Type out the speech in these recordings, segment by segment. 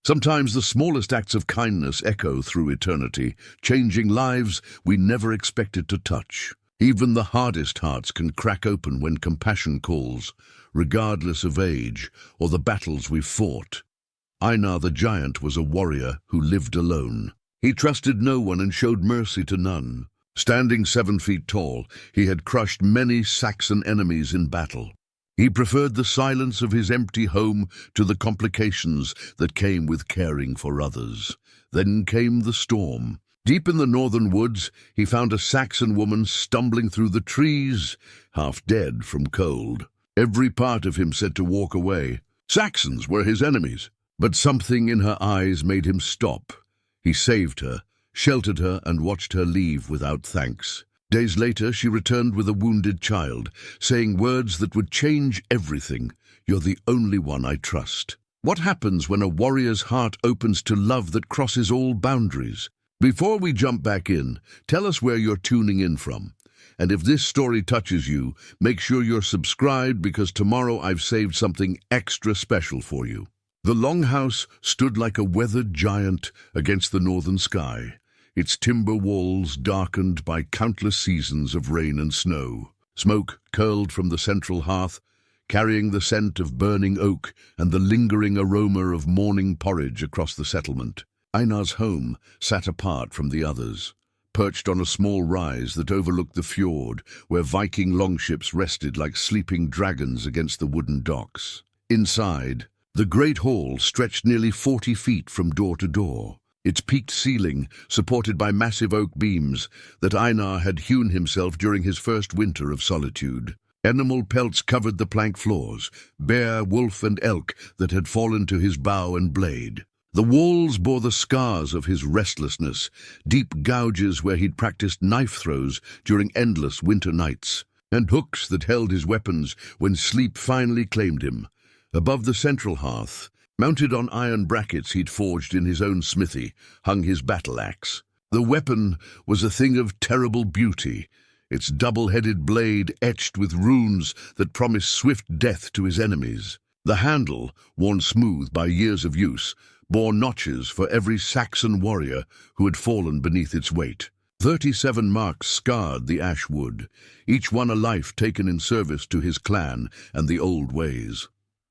Sometimes the smallest acts of kindness echo through eternity, changing lives we never expected to touch. Even the hardest hearts can crack open when compassion calls, regardless of age or the battles we've fought. Einar the Giant was a warrior who lived alone. He trusted no one and showed mercy to none. Standing 7 feet tall, he had crushed many Saxon enemies in battle. He preferred the silence of his empty home to the complications that came with caring for others. Then came the storm. Deep in the northern woods, he found a Saxon woman stumbling through the trees, half dead from cold. Every part of him said to walk away. Saxons were his enemies, but something in her eyes made him stop. He saved her, sheltered her, and watched her leave without thanks. Days later, she returned with a wounded child, saying words that would change everything. "You're the only one I trust." What happens when a warrior's heart opens to love that crosses all boundaries? Before we jump back in, tell us where you're tuning in from. And if this story touches you, make sure you're subscribed, because tomorrow I've saved something extra special for you. The longhouse stood like a weathered giant against the northern sky, its timber walls darkened by countless seasons of rain and snow. Smoke curled from the central hearth, carrying the scent of burning oak and the lingering aroma of morning porridge across the settlement. Einar's home sat apart from the others, perched on a small rise that overlooked the fjord, where Viking longships rested like sleeping dragons against the wooden docks. Inside, the great hall stretched nearly 40 feet from door to door, its peaked ceiling supported by massive oak beams that Einar had hewn himself during his first winter of solitude. Animal pelts covered the plank floors, bear, wolf, and elk that had fallen to his bow and blade. The walls bore the scars of his restlessness, deep gouges where he'd practiced knife throws during endless winter nights, and hooks that held his weapons when sleep finally claimed him. Above the central hearth, mounted on iron brackets he'd forged in his own smithy, hung his battle axe. The weapon was a thing of terrible beauty, its double-headed blade etched with runes that promised swift death to his enemies. The handle, worn smooth by years of use, bore notches for every Saxon warrior who had fallen beneath its weight. 37 marks scarred the ash wood, each one a life taken in service to his clan and the old ways.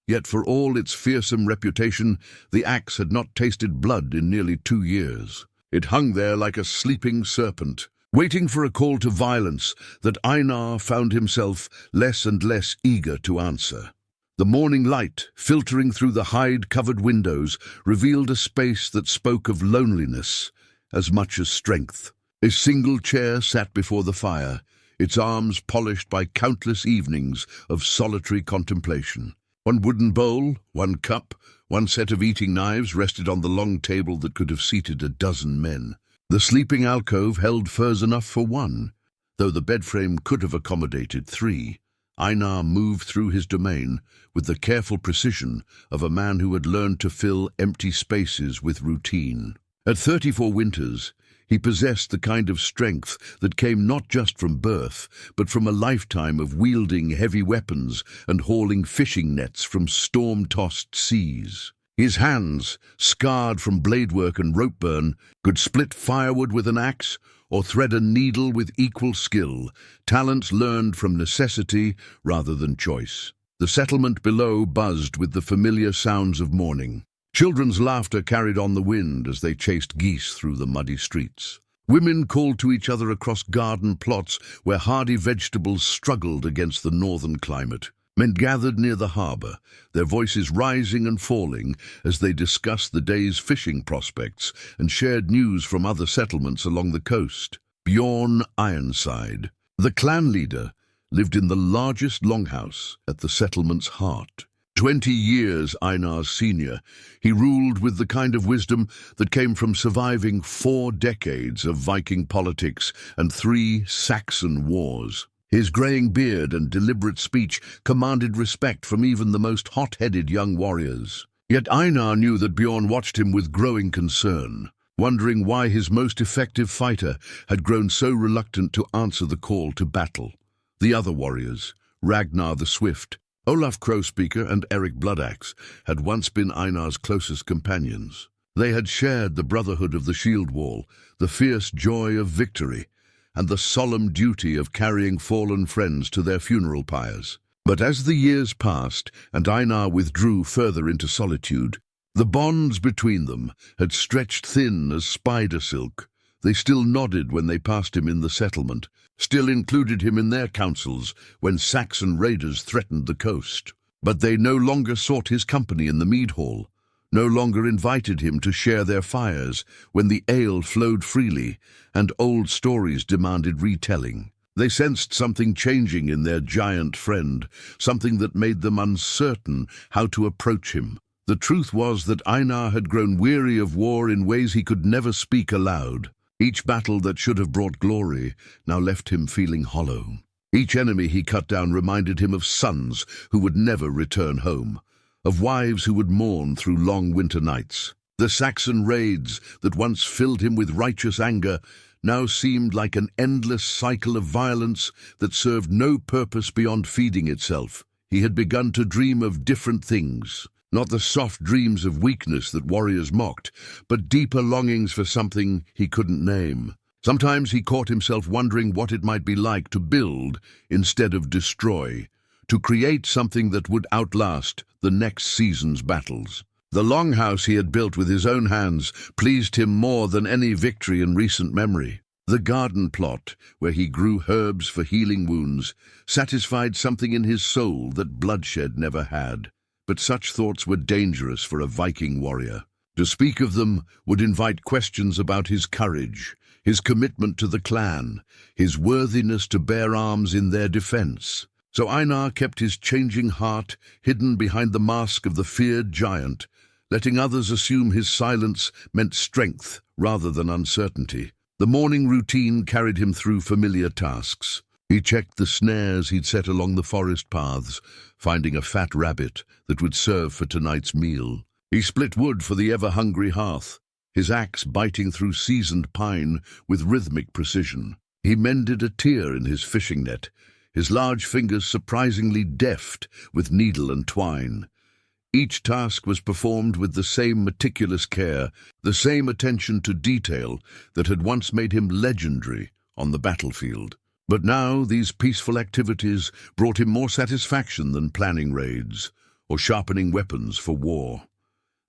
Yet for all its fearsome reputation, the axe had not tasted blood in nearly 2 years. It hung there like a sleeping serpent, waiting for a call to violence that Einar found himself less and less eager to answer. The morning light, filtering through the hide-covered windows, revealed a space that spoke of loneliness as much as strength. A single chair sat before the fire, its arms polished by countless evenings of solitary contemplation. One wooden bowl, one cup, one set of eating knives rested on the long table that could have seated a dozen men. The sleeping alcove held furs enough for one, though the bedframe could have accommodated 3. Einar moved through his domain with the careful precision of a man who had learned to fill empty spaces with routine. At 34 winters, he possessed the kind of strength that came not just from birth, but from a lifetime of wielding heavy weapons and hauling fishing nets from storm-tossed seas. His hands, scarred from blade work and rope burn, could split firewood with an axe or thread a needle with equal skill, talents learned from necessity rather than choice. The settlement below buzzed with the familiar sounds of morning. Children's laughter carried on the wind as they chased geese through the muddy streets. Women called to each other across garden plots where hardy vegetables struggled against the northern climate. Men gathered near the harbour, their voices rising and falling as they discussed the day's fishing prospects and shared news from other settlements along the coast. Bjorn Ironside, the clan leader, lived in the largest longhouse at the settlement's heart. 20 years Einar's senior, he ruled with the kind of wisdom that came from surviving 4 decades of Viking politics and 3 Saxon wars. His graying beard and deliberate speech commanded respect from even the most hot-headed young warriors. Yet Einar knew that Bjorn watched him with growing concern, wondering why his most effective fighter had grown so reluctant to answer the call to battle. The other warriors, Ragnar the Swift, Olaf Crowspeaker and Eric Bloodaxe had once been Einar's closest companions. They had shared the brotherhood of the shield wall, the fierce joy of victory, and the solemn duty of carrying fallen friends to their funeral pyres. But as the years passed and Einar withdrew further into solitude, the bonds between them had stretched thin as spider silk. They still nodded when they passed him in the settlement, still included him in their councils when Saxon raiders threatened the coast. But they no longer sought his company in the mead hall, no longer invited him to share their fires when the ale flowed freely and old stories demanded retelling. They sensed something changing in their giant friend, something that made them uncertain how to approach him. The truth was that Einar had grown weary of war in ways he could never speak aloud. Each battle that should have brought glory now left him feeling hollow. Each enemy he cut down reminded him of sons who would never return home, of wives who would mourn through long winter nights. The Saxon raids that once filled him with righteous anger now seemed like an endless cycle of violence that served no purpose beyond feeding itself. He had begun to dream of different things, not the soft dreams of weakness that warriors mocked, but deeper longings for something he couldn't name. Sometimes he caught himself wondering what it might be like to build instead of destroy, to create something that would outlast the next season's battles. The longhouse he had built with his own hands pleased him more than any victory in recent memory. The garden plot, where he grew herbs for healing wounds, satisfied something in his soul that bloodshed never had. But such thoughts were dangerous for a Viking warrior. To speak of them would invite questions about his courage, his commitment to the clan, his worthiness to bear arms in their defense. So Einar kept his changing heart hidden behind the mask of the feared giant, letting others assume his silence meant strength rather than uncertainty. The morning routine carried him through familiar tasks. He checked the snares he'd set along the forest paths, finding a fat rabbit that would serve for tonight's meal. He split wood for the ever-hungry hearth, his axe biting through seasoned pine with rhythmic precision. He mended a tear in his fishing net, his large fingers surprisingly deft with needle and twine. Each task was performed with the same meticulous care, the same attention to detail that had once made him legendary on the battlefield. But now these peaceful activities brought him more satisfaction than planning raids or sharpening weapons for war.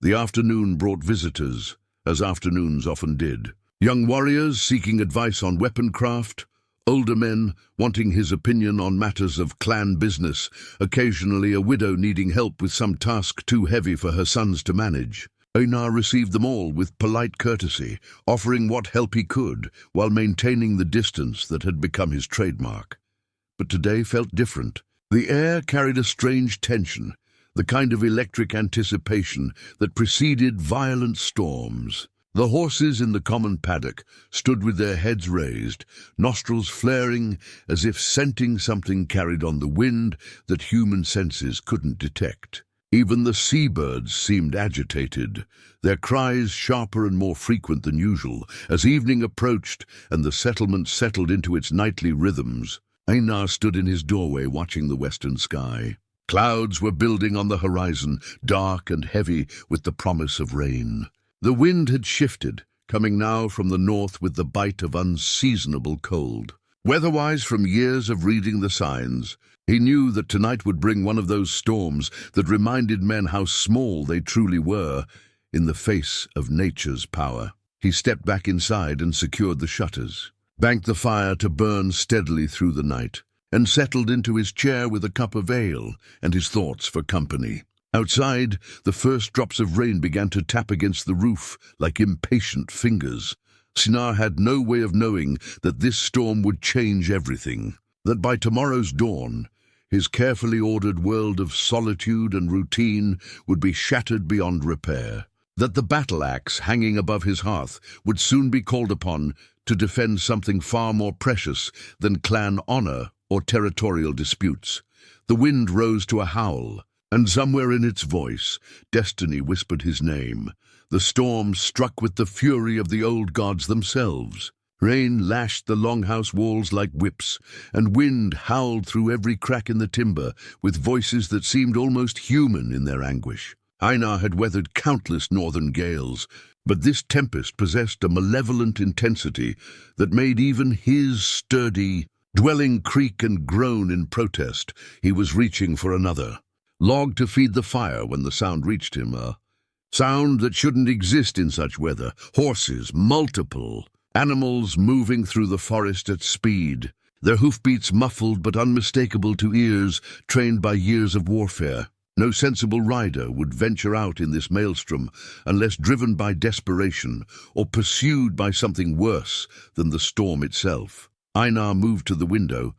The afternoon brought visitors, as afternoons often did. Young warriors seeking advice on weaponcraft, older men wanting his opinion on matters of clan business, occasionally a widow needing help with some task too heavy for her sons to manage. Einar received them all with polite courtesy, offering what help he could while maintaining the distance that had become his trademark. But today felt different. The air carried a strange tension, the kind of electric anticipation that preceded violent storms. The horses in the common paddock stood with their heads raised, nostrils flaring as if scenting something carried on the wind that human senses couldn't detect. Even the seabirds seemed agitated, their cries sharper and more frequent than usual. As evening approached and the settlement settled into its nightly rhythms, Einar stood in his doorway watching the western sky. Clouds were building on the horizon, dark and heavy with the promise of rain. The wind had shifted, coming now from the north with the bite of unseasonable cold. Weatherwise, from years of reading the signs, he knew that tonight would bring one of those storms that reminded men how small they truly were in the face of nature's power. He stepped back inside and secured the shutters, banked the fire to burn steadily through the night, and settled into his chair with a cup of ale and his thoughts for company. Outside, the first drops of rain began to tap against the roof like impatient fingers. Einar had no way of knowing that this storm would change everything, that by tomorrow's dawn, his carefully ordered world of solitude and routine would be shattered beyond repair, that the battle axe hanging above his hearth would soon be called upon to defend something far more precious than clan honor or territorial disputes. The wind rose to a howl, and somewhere in its voice, destiny whispered his name. The storm struck with the fury of the old gods themselves. Rain lashed the longhouse walls like whips, and wind howled through every crack in the timber with voices that seemed almost human in their anguish. Einar had weathered countless northern gales, but this tempest possessed a malevolent intensity that made even his sturdy dwelling creak and groan in protest. He was reaching for another log to feed the fire when the sound reached him, a sound that shouldn't exist in such weather. Horses, multiple animals moving through the forest at speed, their hoofbeats muffled but unmistakable to ears trained by years of warfare. No sensible rider would venture out in this maelstrom unless driven by desperation or pursued by something worse than the storm itself. Einar moved to the window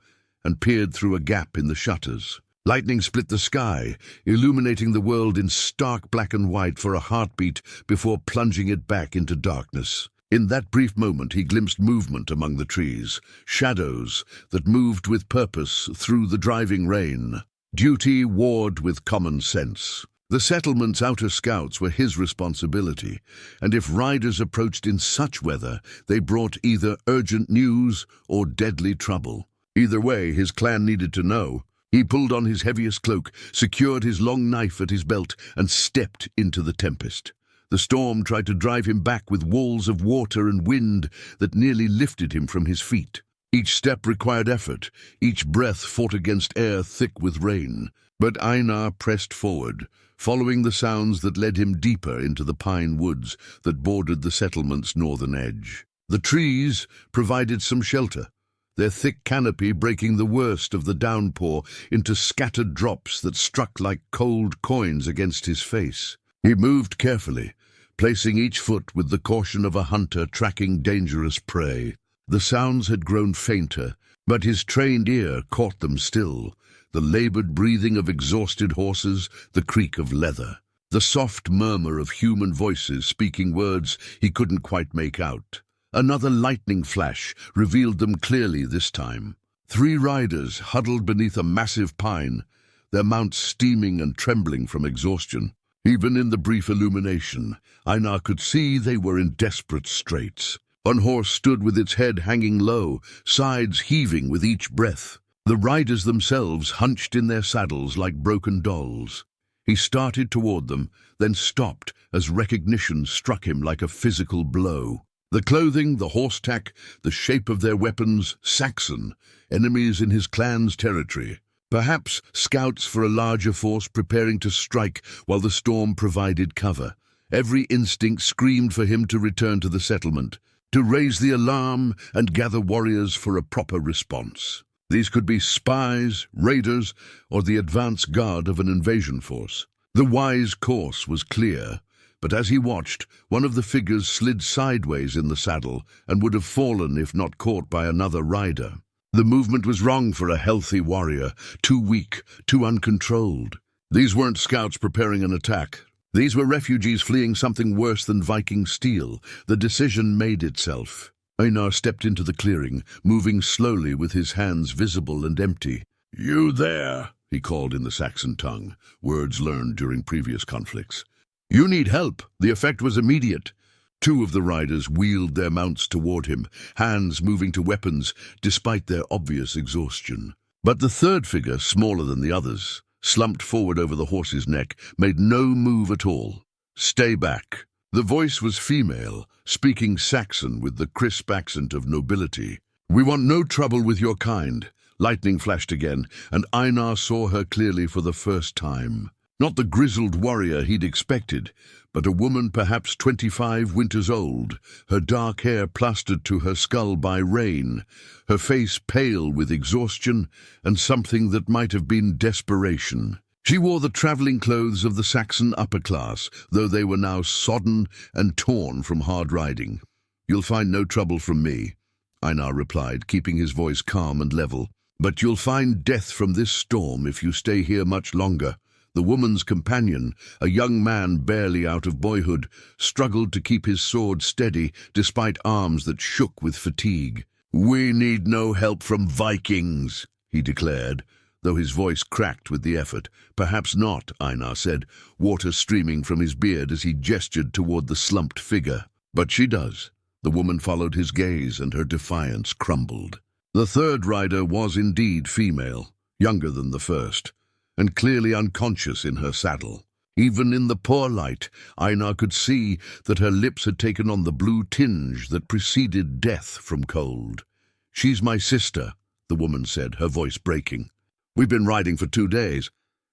and peered through a gap in the shutters. Lightning split the sky, illuminating the world in stark black and white for a heartbeat before plunging it back into darkness. In that brief moment he glimpsed movement among the trees, shadows that moved with purpose through the driving rain. Duty warred with common sense. The settlement's outer scouts were his responsibility, and if riders approached in such weather, they brought either urgent news or deadly trouble. Either way, his clan needed to know. He pulled on his heaviest cloak, secured his long knife at his belt, and stepped into the tempest. The storm tried to drive him back with walls of water and wind that nearly lifted him from his feet. Each step required effort, each breath fought against air thick with rain. But Einar pressed forward, following the sounds that led him deeper into the pine woods that bordered the settlement's northern edge. The trees provided some shelter, their thick canopy breaking the worst of the downpour into scattered drops that struck like cold coins against his face. He moved carefully, placing each foot with the caution of a hunter tracking dangerous prey. The sounds had grown fainter, but his trained ear caught them still. The labored breathing of exhausted horses, the creak of leather, the soft murmur of human voices speaking words he couldn't quite make out. Another lightning flash revealed them clearly this time. 3 riders huddled beneath a massive pine, their mounts steaming and trembling from exhaustion. Even in the brief illumination, Einar could see they were in desperate straits. One horse stood with its head hanging low, sides heaving with each breath. The riders themselves hunched in their saddles like broken dolls. He started toward them, then stopped as recognition struck him like a physical blow. The clothing, the horse tack, the shape of their weapons, Saxon, enemies in his clan's territory. Perhaps scouts for a larger force preparing to strike while the storm provided cover. Every instinct screamed for him to return to the settlement, to raise the alarm and gather warriors for a proper response. These could be spies, raiders, or the advance guard of an invasion force. The wise course was clear, but as he watched, one of the figures slid sideways in the saddle and would have fallen if not caught by another rider. The movement was wrong for a healthy warrior, too weak, too uncontrolled. These weren't scouts preparing an attack. These were refugees fleeing something worse than Viking steel. The decision made itself. Einar stepped into the clearing, moving slowly with his hands visible and empty. "You there," he called in the Saxon tongue, words learned during previous conflicts. "You need help." The effect was immediate. 2 of the riders wheeled their mounts toward him, hands moving to weapons despite their obvious exhaustion. But the third figure, smaller than the others, slumped forward over the horse's neck, made no move at all. "Stay back." The voice was female, speaking Saxon with the crisp accent of nobility. "We want no trouble with your kind." Lightning flashed again, and Einar saw her clearly for the first time. Not the grizzled warrior he'd expected, but a woman perhaps 25 winters old, her dark hair plastered to her skull by rain, her face pale with exhaustion and something that might have been desperation. She wore the traveling clothes of the Saxon upper class, though they were now sodden and torn from hard riding. "You'll find no trouble from me," Einar replied, keeping his voice calm and level. "But you'll find death from this storm if you stay here much longer." The woman's companion, a young man barely out of boyhood, struggled to keep his sword steady despite arms that shook with fatigue. "We need no help from Vikings," he declared, though his voice cracked with the effort. "Perhaps not," Einar said, water streaming from his beard as he gestured toward the slumped figure. "But she does. The woman followed his gaze, and her defiance crumbled. The third rider was indeed female, younger than the first, and clearly unconscious in her saddle. Even in the poor light, Einar could see that her lips had taken on the blue tinge that preceded death from cold. "She's my sister," the woman said, her voice breaking. "We've been riding for 2 days.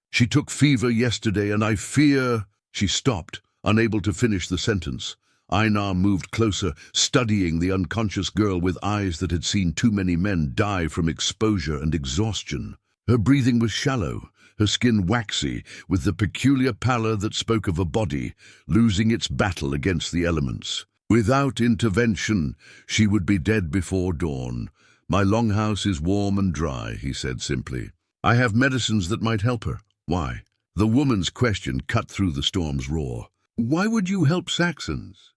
She took fever yesterday, and I fear—" She stopped, unable to finish the sentence. Einar moved closer, studying the unconscious girl with eyes that had seen too many men die from exposure and exhaustion. Her breathing was shallow, her skin waxy, with the peculiar pallor that spoke of a body losing its battle against the elements. Without intervention, she would be dead before dawn. "My longhouse is warm and dry," he said simply. "I have medicines that might help her." "Why?" The woman's question cut through the storm's roar. "Why would you help Saxons?"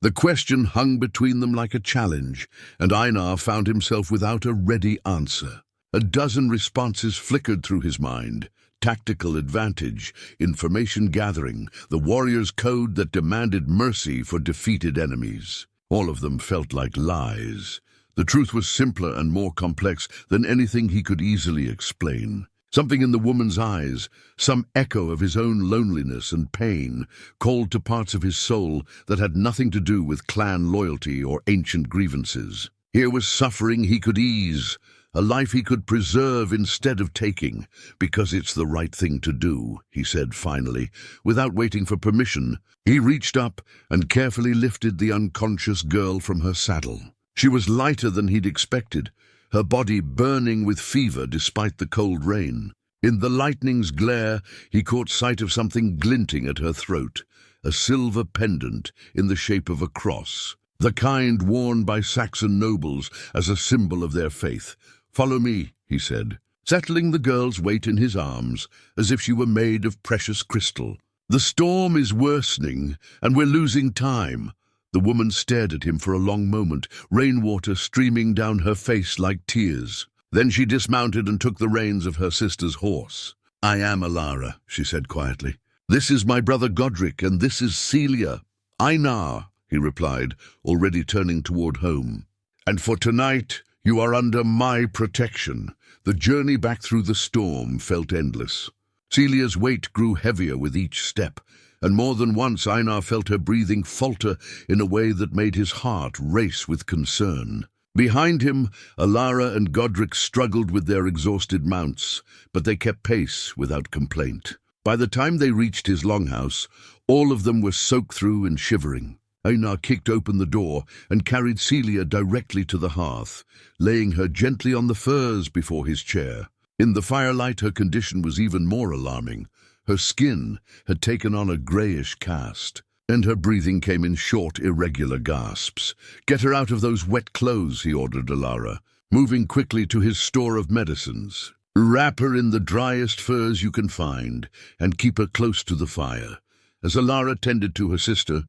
The question hung between them like a challenge, and Einar found himself without a ready answer. A dozen responses flickered through his mind. Tactical advantage, information gathering, the warrior's code that demanded mercy for defeated enemies. All of them felt like lies. The truth was simpler and more complex than anything he could easily explain. Something in the woman's eyes, some echo of his own loneliness and pain, called to parts of his soul that had nothing to do with clan loyalty or ancient grievances. Here was suffering he could ease, a life he could preserve instead of taking, because it's the right thing to do, he said finally. Without waiting for permission, he reached up and carefully lifted the unconscious girl from her saddle. She was lighter than he'd expected, her body burning with fever despite the cold rain. In the lightning's glare, he caught sight of something glinting at her throat, a silver pendant in the shape of a cross, the kind worn by Saxon nobles as a symbol of their faith. "Follow me," he said, settling the girl's weight in his arms as if she were made of precious crystal. "The storm is worsening, and we're losing time." The woman stared at him for a long moment, rainwater streaming down her face like tears. Then she dismounted and took the reins of her sister's horse. "I am Alara," she said quietly. "This is my brother Godric, and this is Celia." "Einar," he replied, already turning toward home. "And for tonight, you are under my protection." The journey back through the storm felt endless. Celia's weight grew heavier with each step, and more than once Einar felt her breathing falter in a way that made his heart race with concern. Behind him, Alara and Godric struggled with their exhausted mounts, but they kept pace without complaint. By the time they reached his longhouse, all of them were soaked through and shivering. Einar kicked open the door and carried Celia directly to the hearth, laying her gently on the furs before his chair. In the firelight, her condition was even more alarming. Her skin had taken on a grayish cast, and her breathing came in short, irregular gasps. "Get her out of those wet clothes," he ordered Alara, moving quickly to his store of medicines. "Wrap her in the driest furs you can find, and keep her close to the fire." As Alara tended to her sister,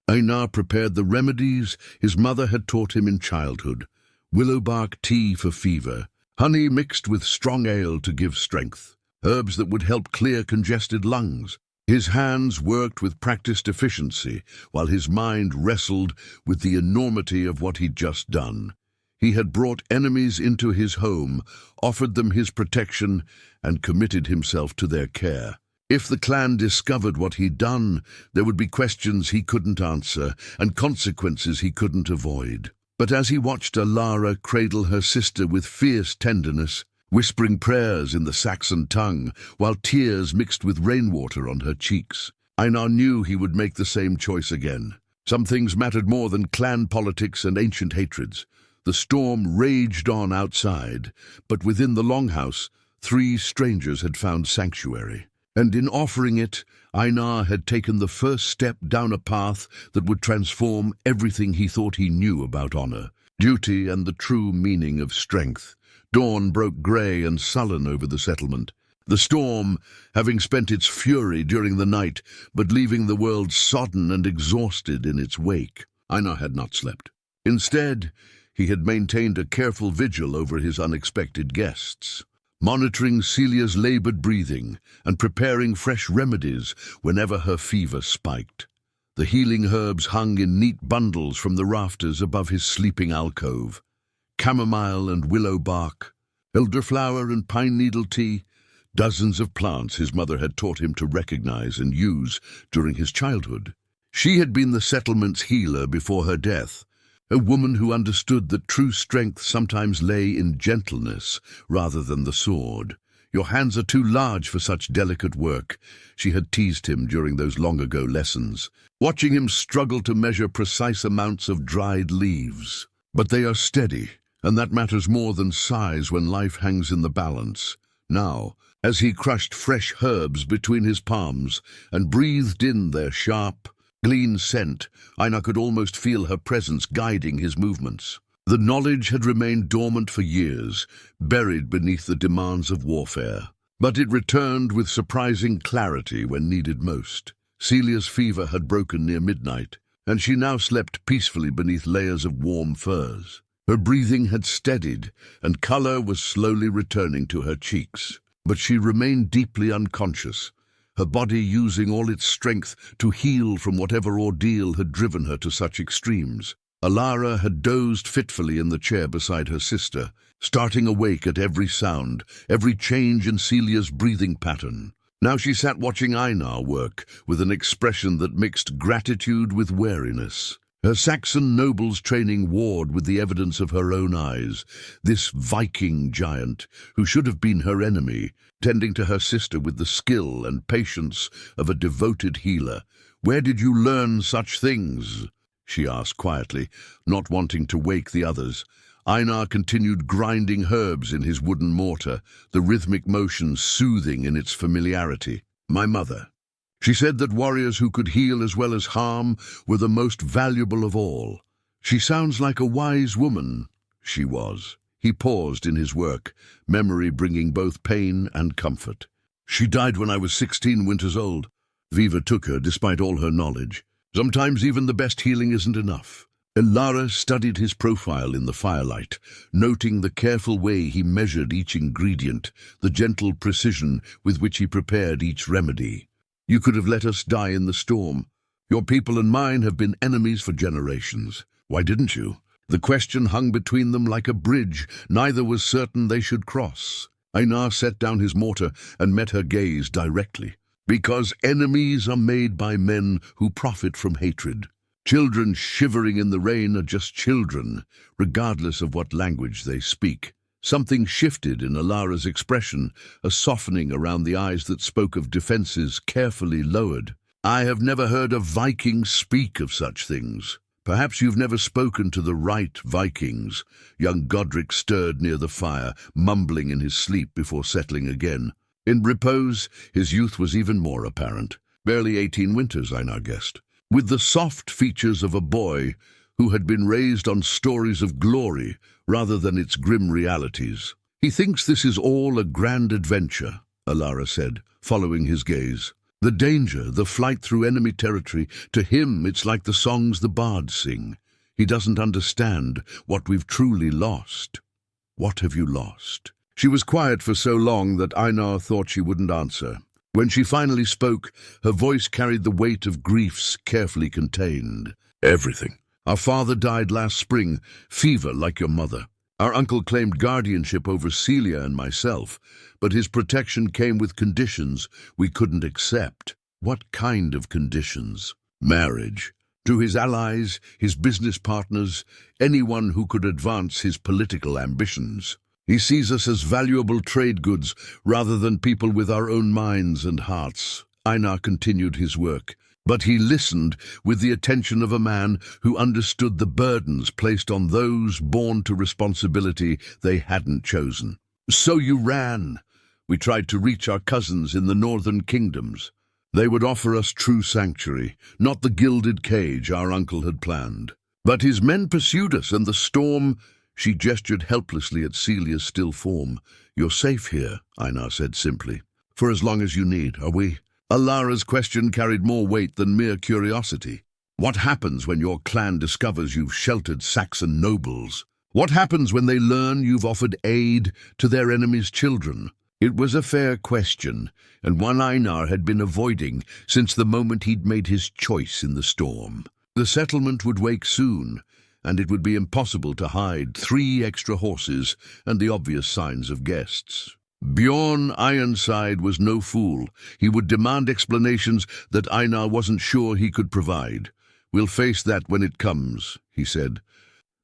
Einar prepared the remedies his mother had taught him in childhood: willow bark tea for fever, honey mixed with strong ale to give strength, herbs that would help clear congested lungs. His hands worked with practiced efficiency, while his mind wrestled with the enormity of what he'd just done. He had brought enemies into his home, offered them his protection, and committed himself to their care. If the clan discovered what he'd done, there would be questions he couldn't answer and consequences he couldn't avoid. But as he watched Alara cradle her sister with fierce tenderness, whispering prayers in the Saxon tongue, while tears mixed with rainwater on her cheeks, Einar knew he would make the same choice again. Some things mattered more than clan politics and ancient hatreds. The storm raged on outside, but within the longhouse, 3 strangers had found sanctuary. And in offering it, Einar had taken the first step down a path that would transform everything he thought he knew about honor, duty, and the true meaning of strength. Dawn broke grey and sullen over the settlement, the storm having spent its fury during the night, but leaving the world sodden and exhausted in its wake. Einar had not slept. Instead, he had maintained a careful vigil over his unexpected guests, monitoring Celia's labored breathing and preparing fresh remedies whenever her fever spiked. The healing herbs hung in neat bundles from the rafters above his sleeping alcove. Chamomile and willow bark, elderflower and pine needle tea, dozens of plants his mother had taught him to recognize and use during his childhood. She had been the settlement's healer before her death, a woman who understood that true strength sometimes lay in gentleness rather than the sword. "Your hands are too large for such delicate work," she had teased him during those long-ago lessons, watching him struggle to measure precise amounts of dried leaves. "But they are steady, and that matters more than size when life hangs in the balance." Now, as he crushed fresh herbs between his palms and breathed in their sharp, clean scent, Einar could almost feel her presence guiding his movements. The knowledge had remained dormant for years, buried beneath the demands of warfare. But it returned with surprising clarity when needed most. Celia's fever had broken near midnight, and she now slept peacefully beneath layers of warm furs. Her breathing had steadied, and color was slowly returning to her cheeks. But she remained deeply unconscious, her body using all its strength to heal from whatever ordeal had driven her to such extremes. Alara had dozed fitfully in the chair beside her sister, starting awake at every sound, every change in Celia's breathing pattern. Now she sat watching Einar work with an expression that mixed gratitude with wariness. Her Saxon noble's training warred with the evidence of her own eyes. This Viking giant, who should have been her enemy, tending to her sister with the skill and patience of a devoted healer. "Where did you learn such things?" she asked quietly, not wanting to wake the others. Einar continued grinding herbs in his wooden mortar, the rhythmic motion soothing in its familiarity. "My mother. She said that warriors who could heal as well as harm were the most valuable of all. She sounds like a wise woman." She was. He paused in his work, memory bringing both pain and comfort. "She died when I was 16 winters old. Viva took her despite all her knowledge. Sometimes even the best healing isn't enough." Alara studied his profile in the firelight, noting the careful way he measured each ingredient, the gentle precision with which he prepared each remedy. "You could have let us die in the storm. Your people and mine have been enemies for generations. Why didn't you?" The question hung between them like a bridge neither was certain they should cross. Einar set down his mortar and met her gaze directly. "Because enemies are made by men who profit from hatred. Children shivering in the rain are just children, regardless of what language they speak." Something shifted in Alara's expression, a softening around the eyes that spoke of defenses carefully lowered. "I have never heard a Viking speak of such things. Perhaps you've never spoken to the right Vikings." Young Godric stirred near the fire, mumbling in his sleep before settling again. In repose, his youth was even more apparent. Barely 18 winters, Einar guessed, with the soft features of a boy who had been raised on stories of glory rather than its grim realities. "He thinks this is all a grand adventure," Alara said, following his gaze. "The danger, the flight through enemy territory, to him it's like the songs the bards sing. He doesn't understand what we've truly lost." "What have you lost?" She was quiet for so long that Einar thought she wouldn't answer. When she finally spoke, her voice carried the weight of griefs carefully contained. "Everything. Our father died last spring, fever like your mother. Our uncle claimed guardianship over Celia and myself, but his protection came with conditions we couldn't accept." "What kind of conditions?" "Marriage. To his allies, his business partners, anyone who could advance his political ambitions. He sees us as valuable trade goods rather than people with our own minds and hearts." Einar continued his work, but he listened with the attention of a man who understood the burdens placed on those born to responsibility they hadn't chosen. "So you ran. We tried to reach our cousins in the northern kingdoms. They would offer us true sanctuary, not the gilded cage our uncle had planned. But his men pursued us, and the storm—" She gestured helplessly at Celia's still form. "You're safe here," Einar said simply. "For as long as you need, are we?" Alara's question carried more weight than mere curiosity. "What happens when your clan discovers you've sheltered Saxon nobles? What happens when they learn you've offered aid to their enemies' children?" It was a fair question, and one Einar had been avoiding since the moment he'd made his choice in the storm. The settlement would wake soon, and it would be impossible to hide 3 extra horses and the obvious signs of guests. Bjorn Ironside was no fool. He would demand explanations that Einar wasn't sure he could provide. "We'll face that when it comes," he said.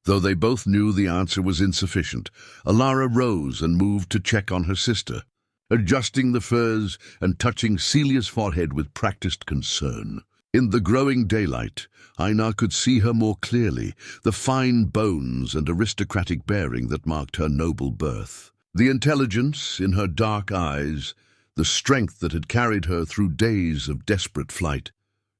Though they both knew the answer was insufficient, Alara rose and moved to check on her sister, adjusting the furs and touching Celia's forehead with practiced concern. In the growing daylight, Einar could see her more clearly, the fine bones and aristocratic bearing that marked her noble birth. The intelligence in her dark eyes, the strength that had carried her through days of desperate flight.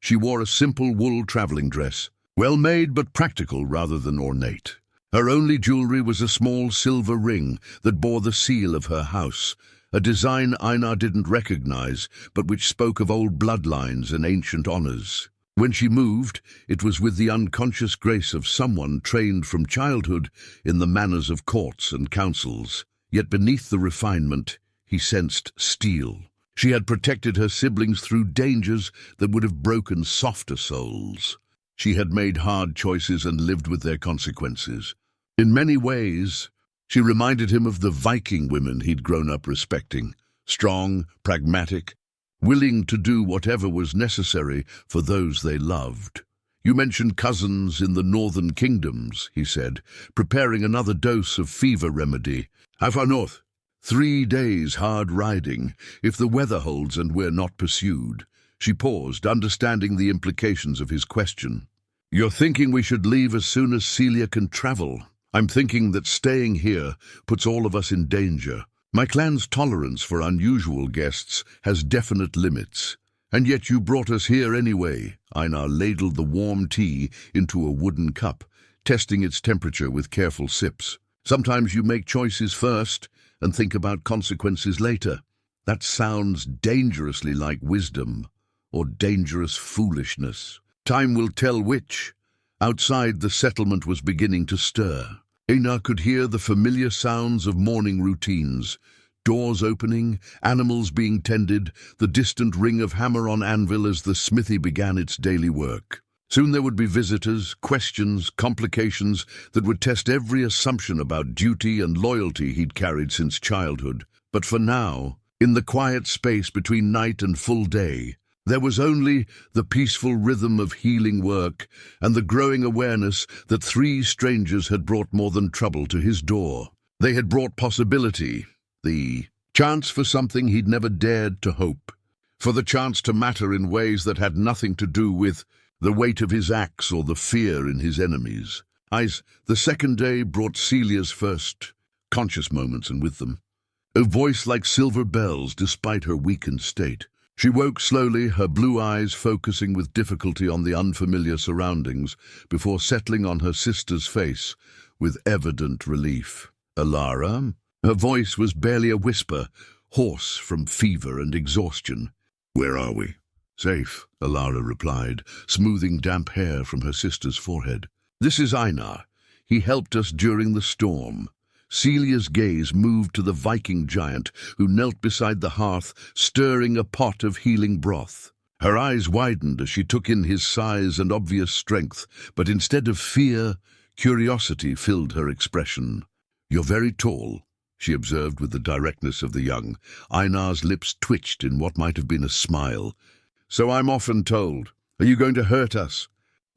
She wore a simple wool traveling dress, well-made but practical rather than ornate. Her only jewelry was a small silver ring that bore the seal of her house, a design Einar didn't recognize, but which spoke of old bloodlines and ancient honors. When she moved, it was with the unconscious grace of someone trained from childhood in the manners of courts and councils. Yet beneath the refinement, he sensed steel. She had protected her siblings through dangers that would have broken softer souls. She had made hard choices and lived with their consequences. In many ways, she reminded him of the Viking women he'd grown up respecting, strong, pragmatic, willing to do whatever was necessary for those they loved. "You mentioned cousins in the northern kingdoms," he said, preparing another dose of fever remedy. "How far north?" 3 days hard riding, if the weather holds and we're not pursued." She paused, understanding the implications of his question. "You're thinking we should leave as soon as Celia can travel. I'm thinking that staying here puts all of us in danger. My clan's tolerance for unusual guests has definite limits. And yet you brought us here anyway." Einar ladled the warm tea into a wooden cup, testing its temperature with careful sips. "Sometimes you make choices first and think about consequences later. That sounds dangerously like wisdom, or dangerous foolishness. Time will tell which." Outside, the settlement was beginning to stir. Einar could hear the familiar sounds of morning routines, doors opening, animals being tended, the distant ring of hammer on anvil as the smithy began its daily work. Soon there would be visitors, questions, complications that would test every assumption about duty and loyalty he'd carried since childhood. But for now, in the quiet space between night and full day, there was only the peaceful rhythm of healing work and the growing awareness that 3 strangers had brought more than trouble to his door. They had brought possibility, the chance for something he'd never dared to hope, for the chance to matter in ways that had nothing to do with the weight of his axe or the fear in his enemies. The second day brought Celia's first conscious moments, and with them a voice like silver bells despite her weakened state. She woke slowly, her blue eyes focusing with difficulty on the unfamiliar surroundings before settling on her sister's face with evident relief. "Alara?" Her voice was barely a whisper, hoarse from fever and exhaustion. "Where are we?" "Safe," Alara replied, smoothing damp hair from her sister's forehead. "This is Einar. He helped us during the storm." Celia's gaze moved to the Viking giant who knelt beside the hearth, stirring a pot of healing broth. Her eyes widened as she took in his size and obvious strength, but instead of fear, curiosity filled her expression. "You're very tall," she observed with the directness of the young. Einar's lips twitched in what might have been a smile. "So I'm often told. Are you going to hurt us?"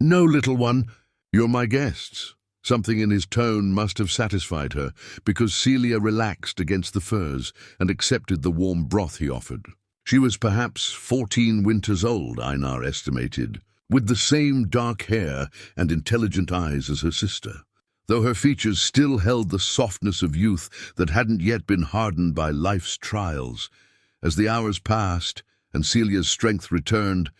"No, little one." "You're my guests." Something in his tone must have satisfied her, because Celia relaxed against the furs and accepted the warm broth he offered. She was perhaps 14 winters old, Einar estimated, with the same dark hair and intelligent eyes as her sister, though her features still held the softness of youth that hadn't yet been hardened by life's trials. As the hours passed and Celia's strength returned,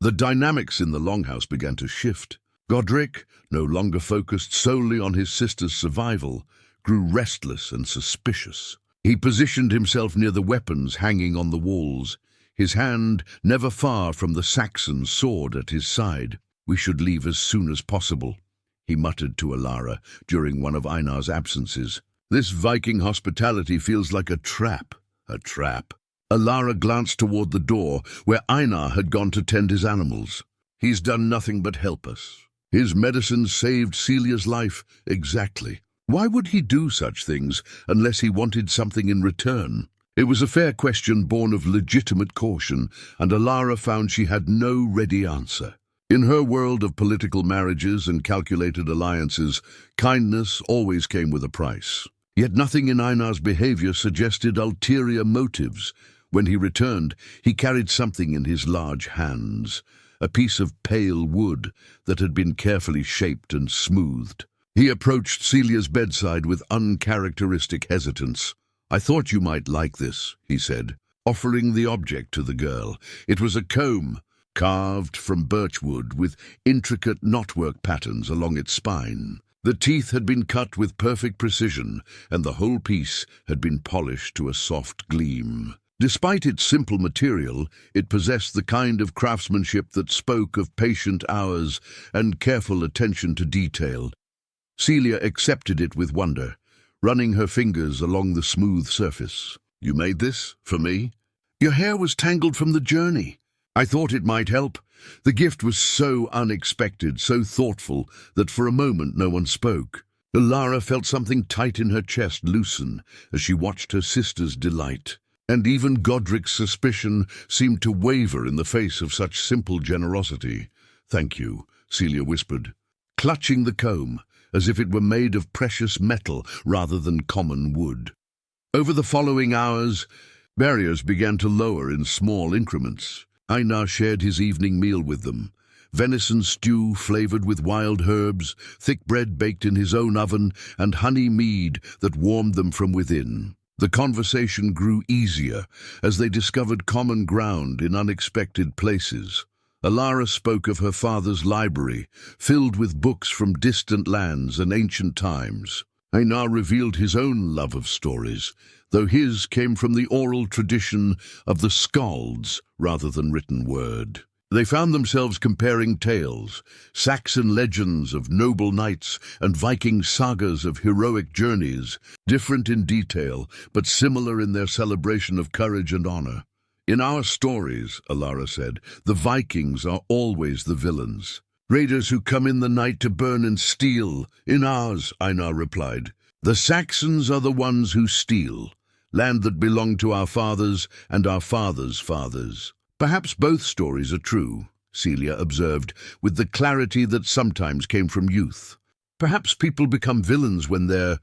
the dynamics in the longhouse began to shift. Godric, no longer focused solely on his sister's survival, grew restless and suspicious. He positioned himself near the weapons hanging on the walls, his hand never far from the Saxon sword at his side. "We should leave as soon as possible," he muttered to Alara during one of Einar's absences. "This Viking hospitality feels like a trap." A trap. Alara glanced toward the door, where Einar had gone to tend his animals. He's done nothing but help us. His medicine saved Celia's life. Exactly. Why would he do such things unless he wanted something in return? It was a fair question born of legitimate caution, and Alara found she had no ready answer. In her world of political marriages and calculated alliances, kindness always came with a price. Yet nothing in Einar's behavior suggested ulterior motives. When he returned, he carried something in his large hands, a piece of pale wood that had been carefully shaped and smoothed. He approached Celia's bedside with uncharacteristic hesitance. "I thought you might like this," he said, offering the object to the girl. It was a comb, carved from birchwood with intricate knotwork patterns along its spine. The teeth had been cut with perfect precision, and the whole piece had been polished to a soft gleam. Despite its simple material, it possessed the kind of craftsmanship that spoke of patient hours and careful attention to detail. Celia accepted it with wonder, running her fingers along the smooth surface. "You made this for me?" "Your hair was tangled from the journey. I thought it might help." The gift was so unexpected, so thoughtful, that for a moment no one spoke. Alara felt something tight in her chest loosen as she watched her sister's delight. And even Godric's suspicion seemed to waver in the face of such simple generosity. "Thank you," Celia whispered, clutching the comb as if it were made of precious metal rather than common wood. Over the following hours, barriers began to lower in small increments. Einar shared his evening meal with them. Venison stew flavored with wild herbs, thick bread baked in his own oven, and honey mead that warmed them from within. The conversation grew easier as they discovered common ground in unexpected places. Alara spoke of her father's library, filled with books from distant lands and ancient times. Einar revealed his own love of stories, though his came from the oral tradition of the skalds rather than written word. They found themselves comparing tales, Saxon legends of noble knights and Viking sagas of heroic journeys, different in detail but similar in their celebration of courage and honor. "In our stories," Alara said, "the Vikings are always the villains. Raiders who come in the night to burn and steal. In ours," Einar replied, "the Saxons are the ones who steal, land that belonged to our fathers and our fathers' fathers." "Perhaps both stories are true," Celia observed, with the clarity that sometimes came from youth. "Perhaps people become villains when they're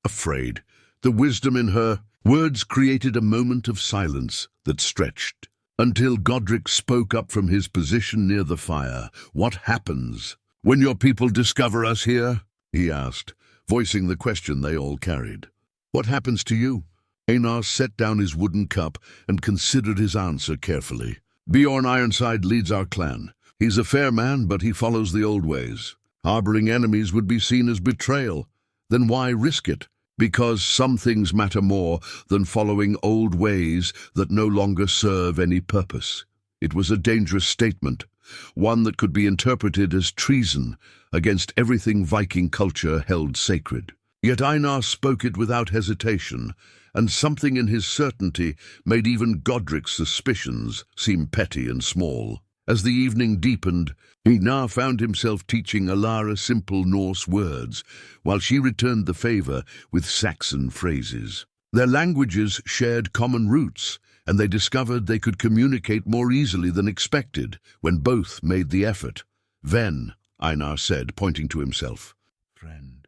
afraid." The wisdom in her words created a moment of silence that stretched, until Godric spoke up from his position near the fire. "What happens when your people discover us here?" he asked, voicing the question they all carried. "What happens to you?" Einar set down his wooden cup and considered his answer carefully. "Bjorn Ironside leads our clan. He's a fair man, but he follows the old ways. Harboring enemies would be seen as betrayal. Then why risk it? Because some things matter more than following old ways that no longer serve any purpose." It was a dangerous statement, one that could be interpreted as treason against everything Viking culture held sacred. Yet Einar spoke it without hesitation, and something in his certainty made even Godric's suspicions seem petty and small. As the evening deepened, he now found himself teaching Alara simple Norse words, while she returned the favor with Saxon phrases. Their languages shared common roots, and they discovered they could communicate more easily than expected when both made the effort. "Ven," Einar said, pointing to himself. "Friend."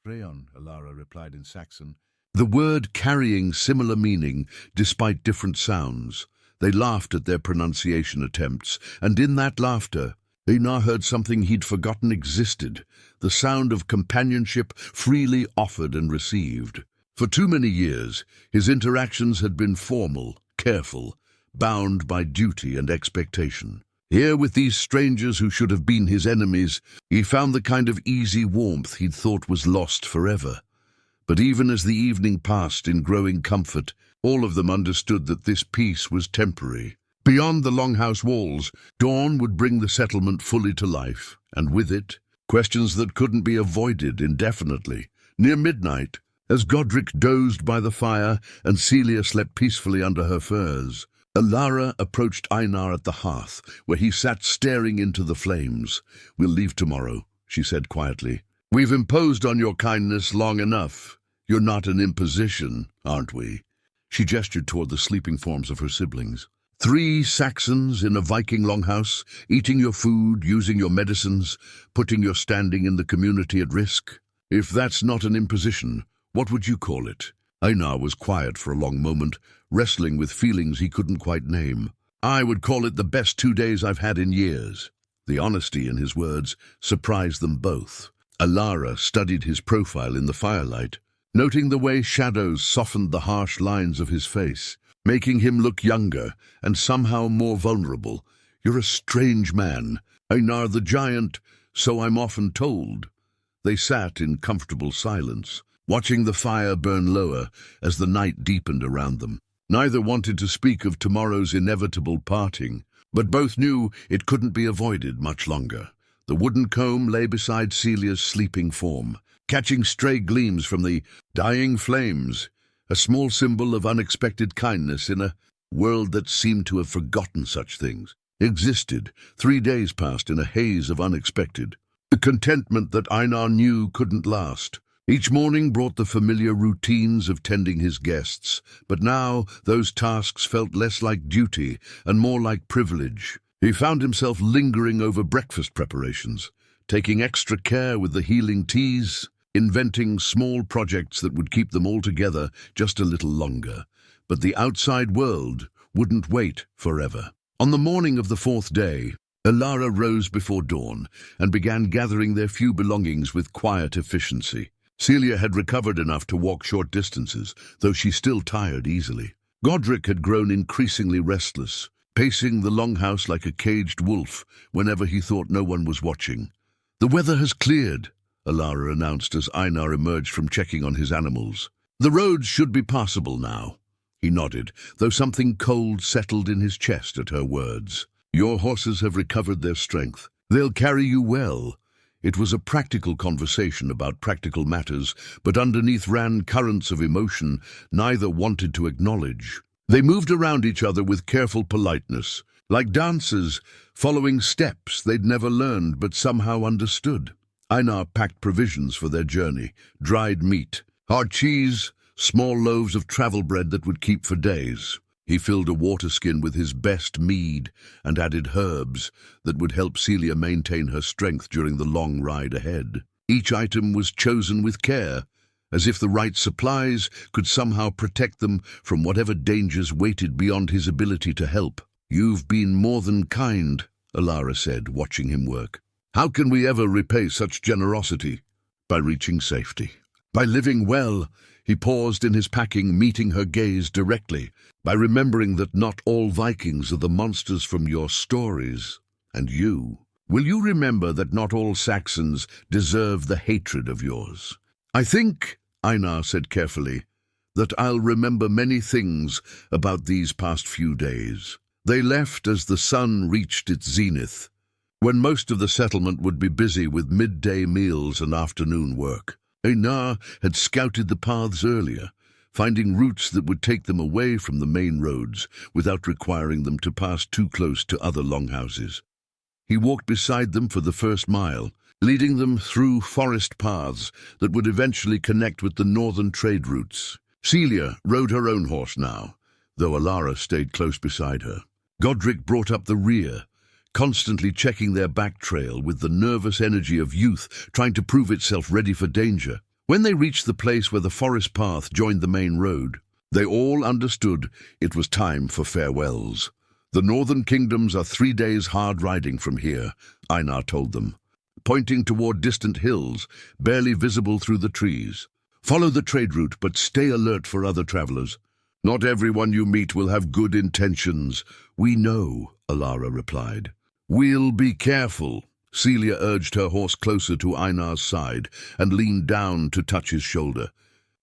"Freon," Alara replied in Saxon, the word carrying similar meaning despite different sounds. They laughed at their pronunciation attempts, and in that laughter, Einar heard something he'd forgotten existed, the sound of companionship freely offered and received. For too many years, his interactions had been formal, careful, bound by duty and expectation. Here, with these strangers who should have been his enemies, he found the kind of easy warmth he'd thought was lost forever. But even as the evening passed in growing comfort, all of them understood that this peace was temporary. Beyond the longhouse walls, dawn would bring the settlement fully to life, and with it, questions that couldn't be avoided indefinitely. Near midnight, As Godric dozed by the fire and Celia slept peacefully under her furs, Alara approached Einar at the hearth, where he sat staring into the flames. "We'll leave tomorrow," she said quietly. "We've imposed on your kindness long enough. You're not an imposition, aren't we?" She gestured toward the sleeping forms of her siblings. "3 Saxons in a Viking longhouse, eating your food, using your medicines, putting your standing in the community at risk. If that's not an imposition, what would you call it?" Einar was quiet for a long moment, wrestling with feelings he couldn't quite name. "I would call it the best 2 days I've had in years." The honesty in his words surprised them both. Alara studied his profile in the firelight, noting the way shadows softened the harsh lines of his face, making him look younger and somehow more vulnerable. "You're a strange man, Einar the Giant, so I'm often told." They sat in comfortable silence, watching the fire burn lower as the night deepened around them. Neither wanted to speak of tomorrow's inevitable parting, but both knew it couldn't be avoided much longer. The wooden comb lay beside Celia's sleeping form, catching stray gleams from the dying flames, a small symbol of unexpected kindness in a world that seemed to have forgotten such things existed. 3 days passed in a haze of unexpected. The contentment that Einar knew couldn't last. Each morning brought the familiar routines of tending his guests, but now those tasks felt less like duty and more like privilege. He found himself lingering over breakfast preparations, taking extra care with the healing teas, inventing small projects that would keep them all together just a little longer. But the outside world wouldn't wait forever. On the morning of the 4th day, Alara rose before dawn and began gathering their few belongings with quiet efficiency. Celia had recovered enough to walk short distances, though she still tired easily. Godric had grown increasingly restless, pacing the longhouse like a caged wolf whenever he thought no one was watching. "The weather has cleared," Alara announced as Einar emerged from checking on his animals. "The roads should be passable now." He nodded, though something cold settled in his chest at her words. "Your horses have recovered their strength. They'll carry you well." It was a practical conversation about practical matters, but underneath ran currents of emotion neither wanted to acknowledge. They moved around each other with careful politeness, like dancers following steps they'd never learned but somehow understood. Einar packed provisions for their journey: dried meat, hard cheese, small loaves of travel bread that would keep for days. He filled a water skin with his best mead and added herbs that would help Celia maintain her strength during the long ride ahead. Each item was chosen with care, as if the right supplies could somehow protect them from whatever dangers waited beyond his ability to help. "You've been more than kind," Alara said, watching him work. "How can we ever repay such generosity?" "By reaching safety. By living well." He paused in his packing, meeting her gaze directly. "By remembering that not all Vikings are the monsters from your stories. And you. Will you remember that not all Saxons deserve the hatred of yours?" "I think," Einar said carefully, "that I'll remember many things about these past few days." They left as the sun reached its zenith, when most of the settlement would be busy with midday meals and afternoon work. Einar had scouted the paths earlier, finding routes that would take them away from the main roads without requiring them to pass too close to other longhouses. He walked beside them for the first mile, leading them through forest paths that would eventually connect with the northern trade routes. Celia rode her own horse now, though Alara stayed close beside her. Godric brought up the rear, constantly checking their back trail with the nervous energy of youth trying to prove itself ready for danger. When they reached the place where the forest path joined the main road, they all understood it was time for farewells. "The northern kingdoms are 3 days hard riding from here," Einar told them, pointing toward distant hills, barely visible through the trees. "Follow the trade route, but stay alert for other travelers. Not everyone you meet will have good intentions." "We know," Alara replied. "We'll be careful." Celia urged her horse closer to Einar's side and leaned down to touch his shoulder.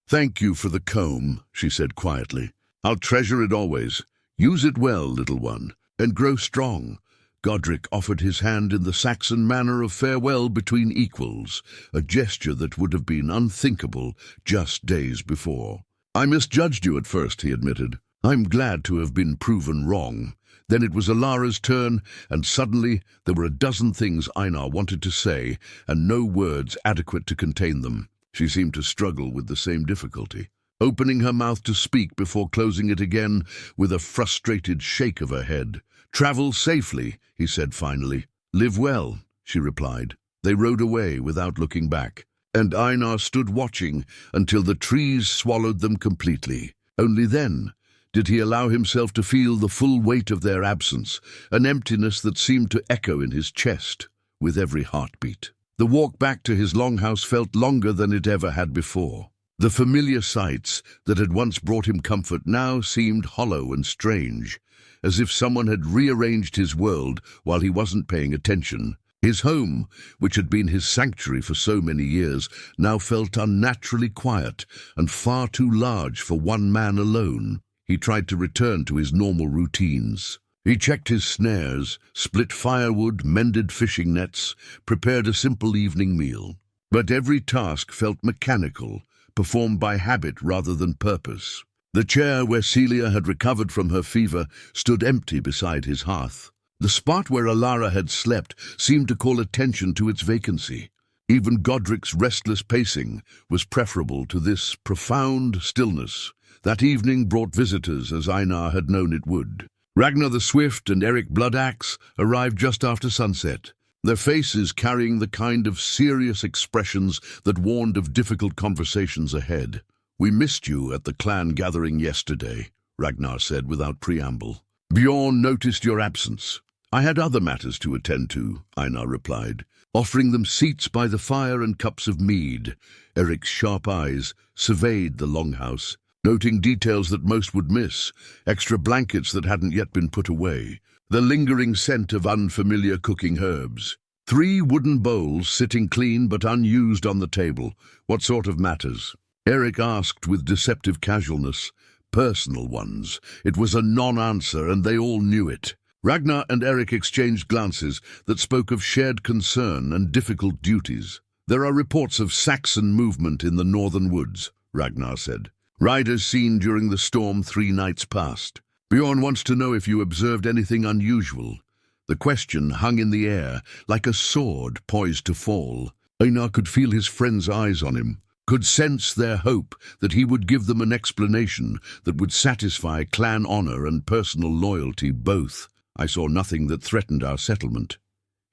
"Thank you for the comb," she said quietly. "I'll treasure it always. Use it well, little one, and grow strong. Godric offered his hand in the Saxon manner of farewell between equals, a gesture that would have been unthinkable just days before. "I misjudged you at first," he admitted. "I'm glad to have been proven wrong." Then it was Alara's turn, and suddenly there were a dozen things Einar wanted to say, and no words adequate to contain them. She seemed to struggle with the same difficulty, opening her mouth to speak before closing it again with a frustrated shake of her head. "Travel safely," he said finally. "Live well," she replied. They rode away without looking back, and Einar stood watching until the trees swallowed them completely. Only then did he allow himself to feel the full weight of their absence, an emptiness that seemed to echo in his chest with every heartbeat. The walk back to his longhouse felt longer than it ever had before. The familiar sights that had once brought him comfort now seemed hollow and strange, as if someone had rearranged his world while he wasn't paying attention. His home, which had been his sanctuary for so many years, now felt unnaturally quiet and far too large for one man alone. He tried to return to his normal routines. He checked his snares, split firewood, mended fishing nets, prepared a simple evening meal. But every task felt mechanical, performed by habit rather than purpose. The chair where Celia had recovered from her fever stood empty beside his hearth. The spot where Alara had slept seemed to call attention to its vacancy. Even Godric's restless pacing was preferable to this profound stillness. That evening brought visitors as Einar had known it would. Ragnar the Swift and Eric Bloodaxe arrived just after sunset, their faces carrying the kind of serious expressions that warned of difficult conversations ahead. "We missed you at the clan gathering yesterday," Ragnar said without preamble. "Bjorn noticed your absence." "I had other matters to attend to," Einar replied, offering them seats by the fire and cups of mead. Eric's sharp eyes surveyed the longhouse, noting details that most would miss, extra blankets that hadn't yet been put away, the lingering scent of unfamiliar cooking herbs. 3 wooden bowls sitting clean but unused on the table. What sort of matters? Eric asked with deceptive casualness. Personal ones. It was a non-answer, and they all knew it. Ragnar and Eric exchanged glances that spoke of shared concern and difficult duties. "There are reports of Saxon movement in the northern woods," Ragnar said. "Riders seen during the storm 3 nights past. Bjorn wants to know if you observed anything unusual." The question hung in the air, like a sword poised to fall. Einar could feel his friends' eyes on him, could sense their hope that he would give them an explanation that would satisfy clan honor and personal loyalty both. "I saw nothing that threatened our settlement,"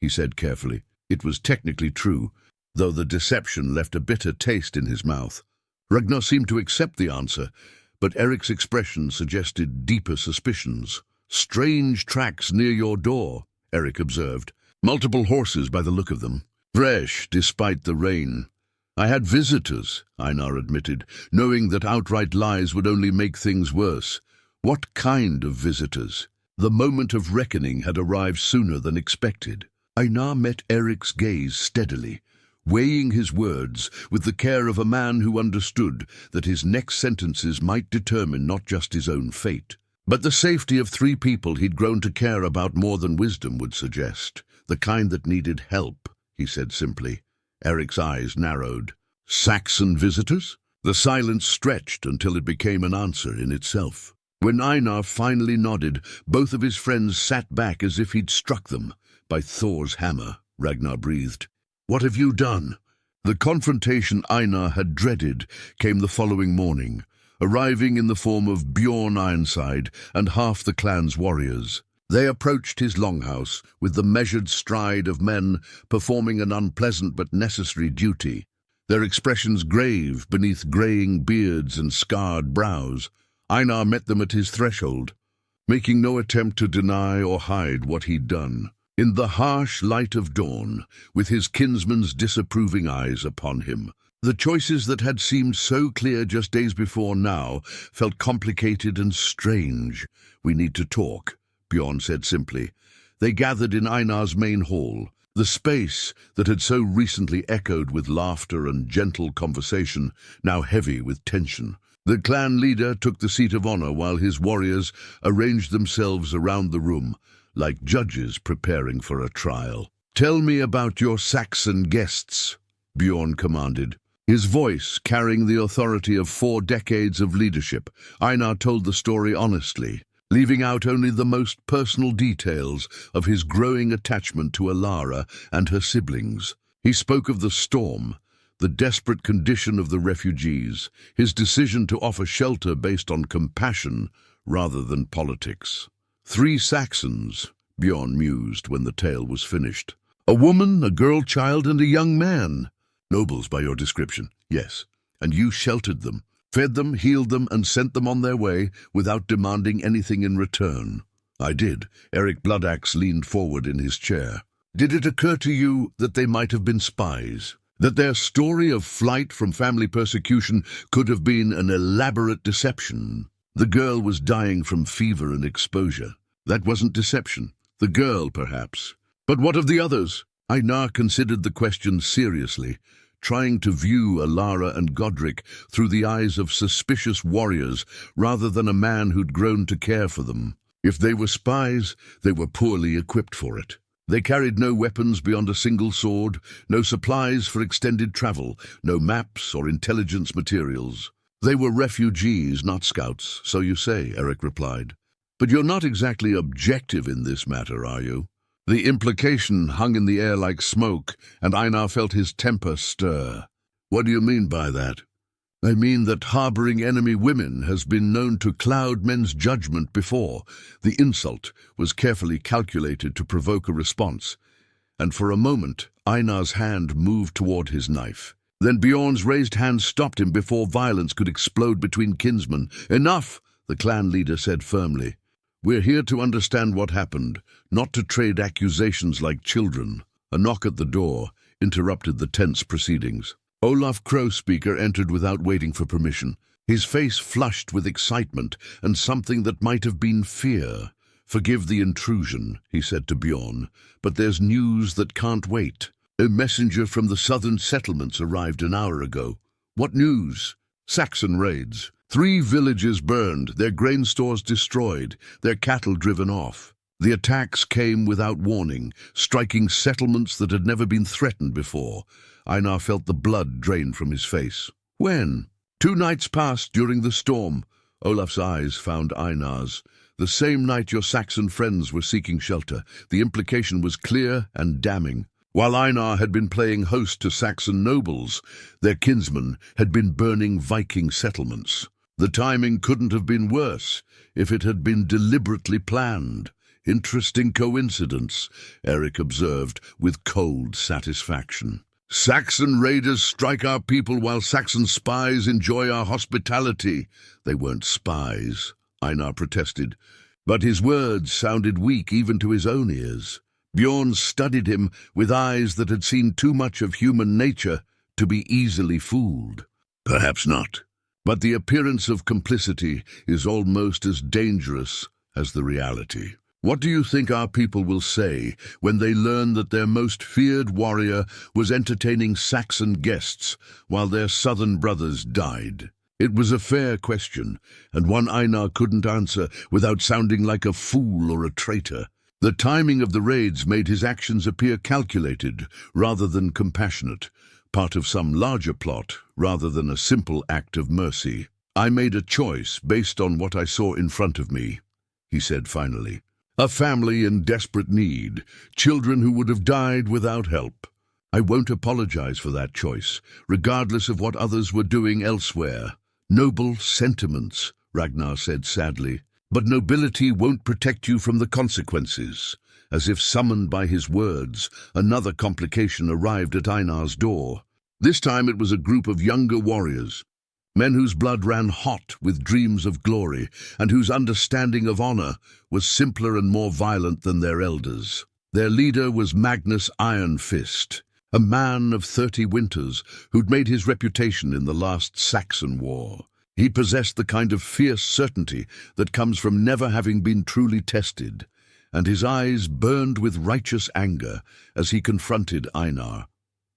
he said carefully. It was technically true, though the deception left a bitter taste in his mouth. Ragnar seemed to accept the answer, but Eric's expression suggested deeper suspicions. "Strange tracks near your door," Eric observed. "Multiple horses by the look of them. Fresh, despite the rain." "I had visitors," Einar admitted, knowing that outright lies would only make things worse. What kind of visitors? The moment of reckoning had arrived sooner than expected. Einar met Eric's gaze steadily, weighing his words with the care of a man who understood that his next sentences might determine not just his own fate, but the safety of 3 people he'd grown to care about more than wisdom would suggest. "The kind that needed help," he said simply. Eric's eyes narrowed. "Saxon visitors?" The silence stretched until it became an answer in itself. When Einar finally nodded, both of his friends sat back as if he'd struck them. "By Thor's hammer," Ragnar breathed. "What have you done?" The confrontation Einar had dreaded came the following morning, arriving in the form of Bjorn Ironside and half the clan's warriors. They approached his longhouse with the measured stride of men performing an unpleasant but necessary duty, their expressions grave beneath greying beards and scarred brows. Einar met them at his threshold, making no attempt to deny or hide what he'd done. In the harsh light of dawn, with his kinsman's disapproving eyes upon him, the choices that had seemed so clear just days before now felt complicated and strange. "We need to talk," Bjorn said simply. They gathered in Einar's main hall, the space that had so recently echoed with laughter and gentle conversation, now heavy with tension. The clan leader took the seat of honor while his warriors arranged themselves around the room, like judges preparing for a trial. "Tell me about your Saxon guests," Bjorn commanded. His voice carrying the authority of 4 decades of leadership, Einar told the story honestly, leaving out only the most personal details of his growing attachment to Alara and her siblings. He spoke of the storm, the desperate condition of the refugees, his decision to offer shelter based on compassion rather than politics. 3 Saxons, Bjorn mused when the tale was finished. A woman, a girl child, and a young man. Nobles by your description, yes. And you sheltered them, fed them, healed them, and sent them on their way without demanding anything in return. I did. Eric Bloodaxe leaned forward in his chair. Did it occur to you that they might have been spies? That their story of flight from family persecution could have been an elaborate deception? The girl was dying from fever and exposure. That wasn't deception. The girl, perhaps. But what of the others? Einar considered the question seriously, trying to view Alara and Godric through the eyes of suspicious warriors rather than a man who'd grown to care for them. If they were spies, they were poorly equipped for it. They carried no weapons beyond a single sword, no supplies for extended travel, no maps or intelligence materials. They were refugees, not scouts, so you say, Eric replied. But you're not exactly objective in this matter, are you? The implication hung in the air like smoke, and Einar felt his temper stir. What do you mean by that? I mean that harboring enemy women has been known to cloud men's judgment before. The insult was carefully calculated to provoke a response, and for a moment Einar's hand moved toward his knife. Then Bjorn's raised hand stopped him before violence could explode between kinsmen. "Enough," the clan leader said firmly. "We're here to understand what happened, not to trade accusations like children." A knock at the door interrupted the tense proceedings. Olaf Crowspeaker entered without waiting for permission, his face flushed with excitement and something that might have been fear. "Forgive the intrusion," he said to Bjorn, "but there's news that can't wait. A messenger from the southern settlements arrived an hour ago." "What news?" "Saxon raids. 3 villages burned, their grain stores destroyed, their cattle driven off. The attacks came without warning, striking settlements that had never been threatened before." Einar felt the blood drain from his face. "When?" "2 nights past during the storm." Olaf's eyes found Einar's. "The same night your Saxon friends were seeking shelter." The implication was clear and damning. While Einar had been playing host to Saxon nobles, their kinsmen had been burning Viking settlements. The timing couldn't have been worse if it had been deliberately planned. "Interesting coincidence," Eric observed with cold satisfaction. "Saxon raiders strike our people while Saxon spies enjoy our hospitality." "They weren't spies," Einar protested, but his words sounded weak even to his own ears. Bjorn studied him with eyes that had seen too much of human nature to be easily fooled. "Perhaps not. But the appearance of complicity is almost as dangerous as the reality. What do you think our people will say when they learn that their most feared warrior was entertaining Saxon guests while their southern brothers died?" It was a fair question, and one Einar couldn't answer without sounding like a fool or a traitor. The timing of the raids made his actions appear calculated rather than compassionate, part of some larger plot rather than a simple act of mercy. "I made a choice based on what I saw in front of me," he said finally. "A family in desperate need, children who would have died without help. I won't apologize for that choice, regardless of what others were doing elsewhere." "Noble sentiments," Ragnar said sadly, "but nobility won't protect you from the consequences." As if summoned by his words, another complication arrived at Einar's door. This time it was a group of younger warriors, men whose blood ran hot with dreams of glory, and whose understanding of honor was simpler and more violent than their elders. Their leader was Magnus Iron Fist, a man of 30 winters who'd made his reputation in the last Saxon war. He possessed the kind of fierce certainty that comes from never having been truly tested, and his eyes burned with righteous anger as he confronted Einar.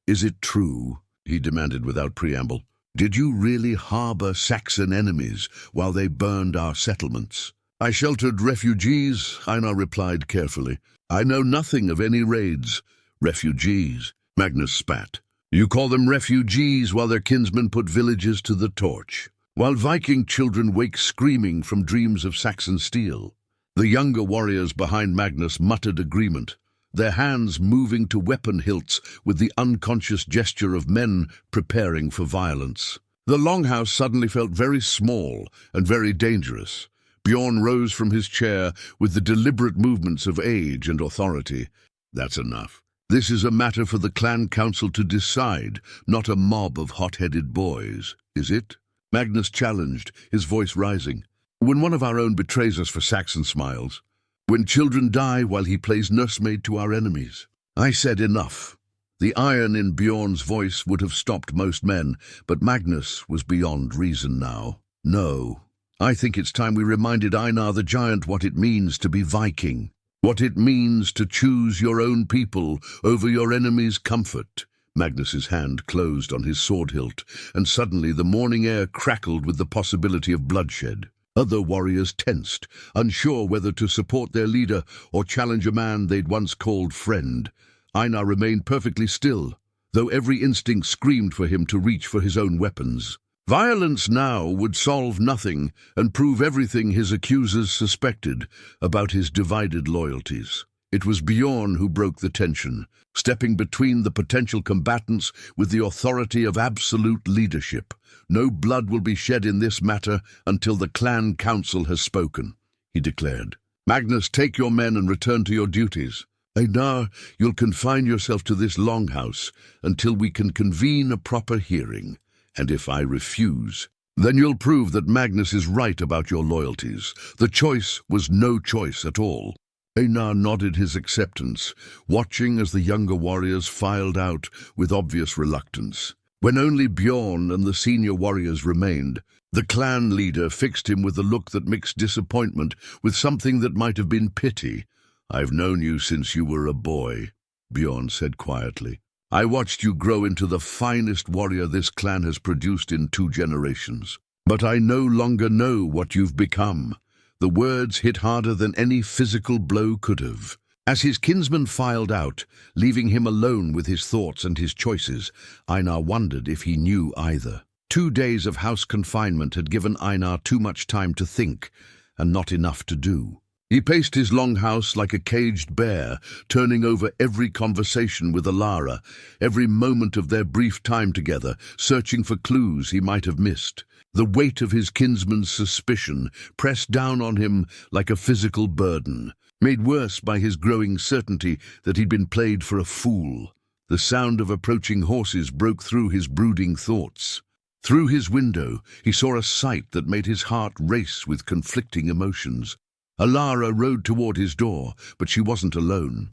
"Is it true?" he demanded without preamble. "Did you really harbor Saxon enemies while they burned our settlements?" I sheltered refugees, Einar replied carefully. I know nothing of any raids. Refugees, Magnus spat. You call them refugees while their kinsmen put villages to the torch, while Viking children wake screaming from dreams of Saxon steel. The younger warriors behind Magnus muttered agreement, their hands moving to weapon hilts with the unconscious gesture of men preparing for violence. The longhouse suddenly felt very small and very dangerous. Bjorn rose from his chair with the deliberate movements of age and authority. That's enough. This is a matter for the clan council to decide, not a mob of hot-headed boys, is it? Magnus challenged, his voice rising. When one of our own betrays us for Saxon smiles. When children die while he plays nursemaid to our enemies. I said enough. The iron in Bjorn's voice would have stopped most men, but Magnus was beyond reason now. No, I think it's time we reminded Einar the Giant what it means to be Viking, what it means to choose your own people over your enemy's comfort. Magnus's hand closed on his sword hilt, and suddenly the morning air crackled with the possibility of bloodshed. Other warriors tensed, unsure whether to support their leader or challenge a man they'd once called friend. Einar remained perfectly still, though every instinct screamed for him to reach for his own weapons. Violence now would solve nothing and prove everything his accusers suspected about his divided loyalties. It was Bjorn who broke the tension, stepping between the potential combatants with the authority of absolute leadership. No blood will be shed in this matter until the clan council has spoken, he declared. Magnus, take your men and return to your duties. Einar, you'll confine yourself to this longhouse until we can convene a proper hearing. And if I refuse, then you'll prove that Magnus is right about your loyalties. The choice was no choice at all. Einar nodded his acceptance, watching as the younger warriors filed out with obvious reluctance. When only Bjorn and the senior warriors remained, the clan leader fixed him with a look that mixed disappointment with something that might have been pity. I've known you since you were a boy, Bjorn said quietly. I watched you grow into the finest warrior this clan has produced in 2 generations. But I no longer know what you've become. The words hit harder than any physical blow could have. As his kinsman filed out, leaving him alone with his thoughts and his choices, Einar wondered if he knew either. 2 days of house confinement had given Einar too much time to think, and not enough to do. He paced his longhouse like a caged bear, turning over every conversation with Alara, every moment of their brief time together, searching for clues he might have missed. The weight of his kinsman's suspicion pressed down on him like a physical burden, made worse by his growing certainty that he'd been played for a fool. The sound of approaching horses broke through his brooding thoughts. Through his window, he saw a sight that made his heart race with conflicting emotions. Alara rode toward his door, but she wasn't alone.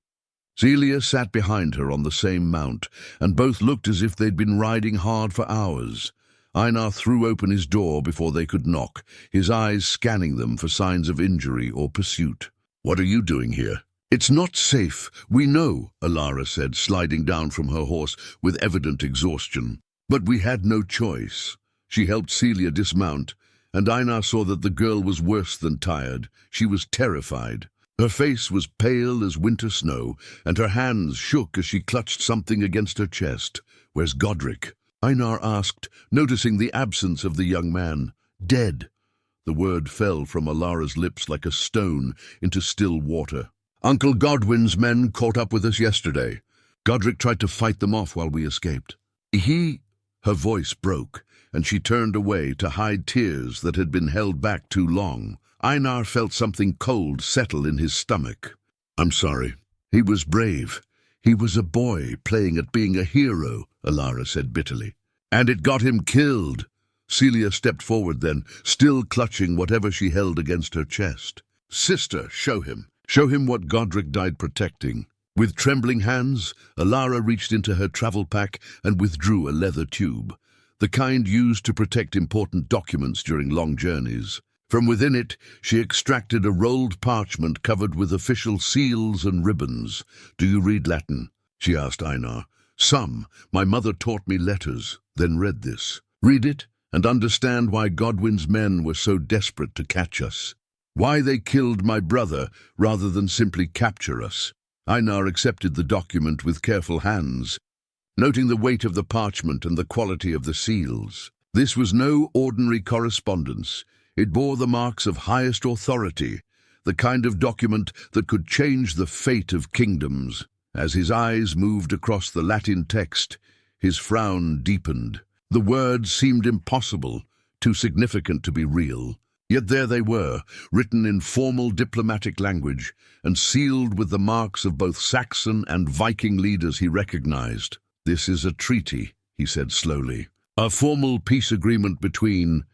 Celia sat behind her on the same mount, and both looked as if they'd been riding hard for hours. Einar threw open his door before they could knock, his eyes scanning them for signs of injury or pursuit. What are you doing here? It's not safe, we know, Alara said, sliding down from her horse with evident exhaustion. But we had no choice. She helped Celia dismount, and Einar saw that the girl was worse than tired. She was terrified. Her face was pale as winter snow, and her hands shook as she clutched something against her chest. Where's Godric? Einar asked, noticing the absence of the young man. Dead. The word fell from Alara's lips like a stone into still water. Uncle Godwin's men caught up with us yesterday. Godric tried to fight them off while we escaped. Her voice broke, and she turned away to hide tears that had been held back too long. Einar felt something cold settle in his stomach. I'm sorry. He was brave. He was a boy playing at being a hero, Alara said bitterly. And it got him killed. Celia stepped forward then, still clutching whatever she held against her chest. Sister, show him. Show him what Godric died protecting. With trembling hands, Alara reached into her travel pack and withdrew a leather tube, the kind used to protect important documents during long journeys. From within it, she extracted a rolled parchment covered with official seals and ribbons. Do you read Latin? She asked Einar. Some. My mother taught me letters, then read this. Read it and understand why Godwin's men were so desperate to catch us. Why they killed my brother rather than simply capture us. Einar accepted the document with careful hands, noting the weight of the parchment and the quality of the seals. This was no ordinary correspondence. It bore the marks of highest authority, the kind of document that could change the fate of kingdoms. As his eyes moved across the Latin text, his frown deepened. The words seemed impossible, too significant to be real. Yet there they were, written in formal diplomatic language and sealed with the marks of both Saxon and Viking leaders he recognized. "This is a treaty," he said slowly. "A formal peace agreement between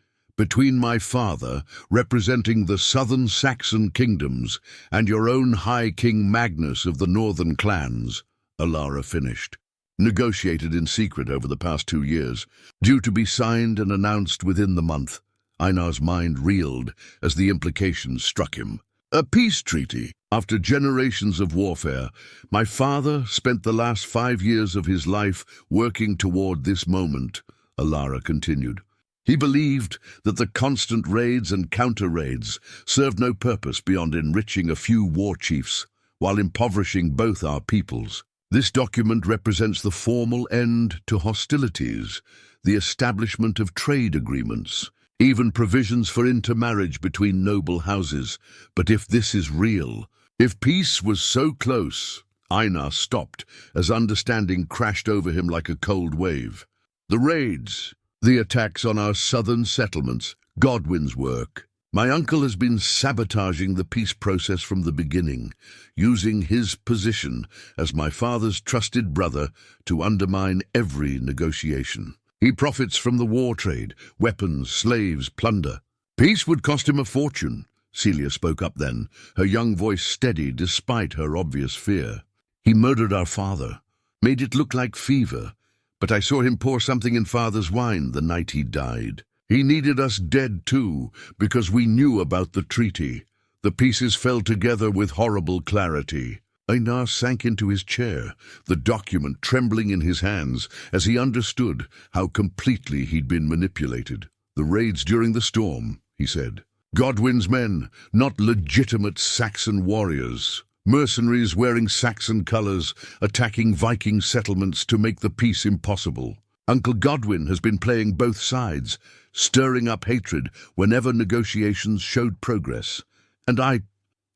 my father, representing the southern Saxon kingdoms, and your own High King Magnus of the northern clans," Alara finished. "Negotiated in secret over the past 2 years, due to be signed and announced within the month." Einar's mind reeled as the implications struck him. A peace treaty. After generations of warfare, my father spent the last 5 years of his life working toward this moment, Alara continued. He believed that the constant raids and counter-raids served no purpose beyond enriching a few war chiefs while impoverishing both our peoples. This document represents the formal end to hostilities, the establishment of trade agreements, even provisions for intermarriage between noble houses. But if this is real, if peace was so close, Einar stopped as understanding crashed over him like a cold wave. The raids, the attacks on our southern settlements, Godwin's work. My uncle has been sabotaging the peace process from the beginning, using his position as my father's trusted brother to undermine every negotiation. He profits from the war trade, weapons, slaves, plunder. Peace would cost him a fortune. Celia spoke up then, her young voice steady despite her obvious fear. He murdered our father, made it look like fever, but I saw him pour something in father's wine the night he died. He needed us dead too, because we knew about the treaty. The pieces fell together with horrible clarity. Einar sank into his chair, the document trembling in his hands as he understood how completely he'd been manipulated. "The raids during the storm," he said. "Godwin's men, not legitimate Saxon warriors. Mercenaries wearing Saxon colors, attacking Viking settlements to make the peace impossible. Uncle Godwin has been playing both sides, stirring up hatred whenever negotiations showed progress. And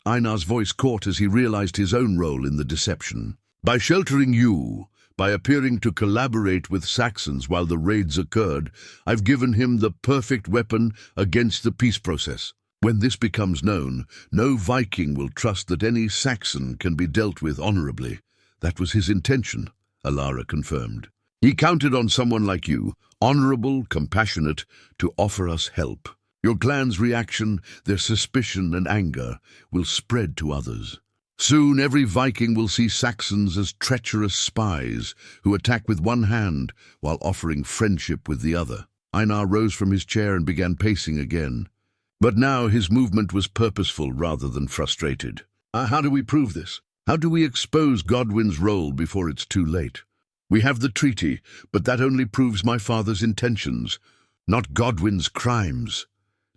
Einar's voice caught as he realized his own role in the deception. By sheltering you, by appearing to collaborate with Saxons while the raids occurred, I've given him the perfect weapon against the peace process. When this becomes known, no Viking will trust that any Saxon can be dealt with honorably. That was his intention," Alara confirmed. "He counted on someone like you, honorable, compassionate, to offer us help. Your clan's reaction, their suspicion and anger, will spread to others. Soon every Viking will see Saxons as treacherous spies who attack with one hand while offering friendship with the other." Einar rose from his chair and began pacing again. But now his movement was purposeful rather than frustrated. How do we prove this? How do we expose Godwin's role before it's too late? We have the treaty, but that only proves my father's intentions, not Godwin's crimes."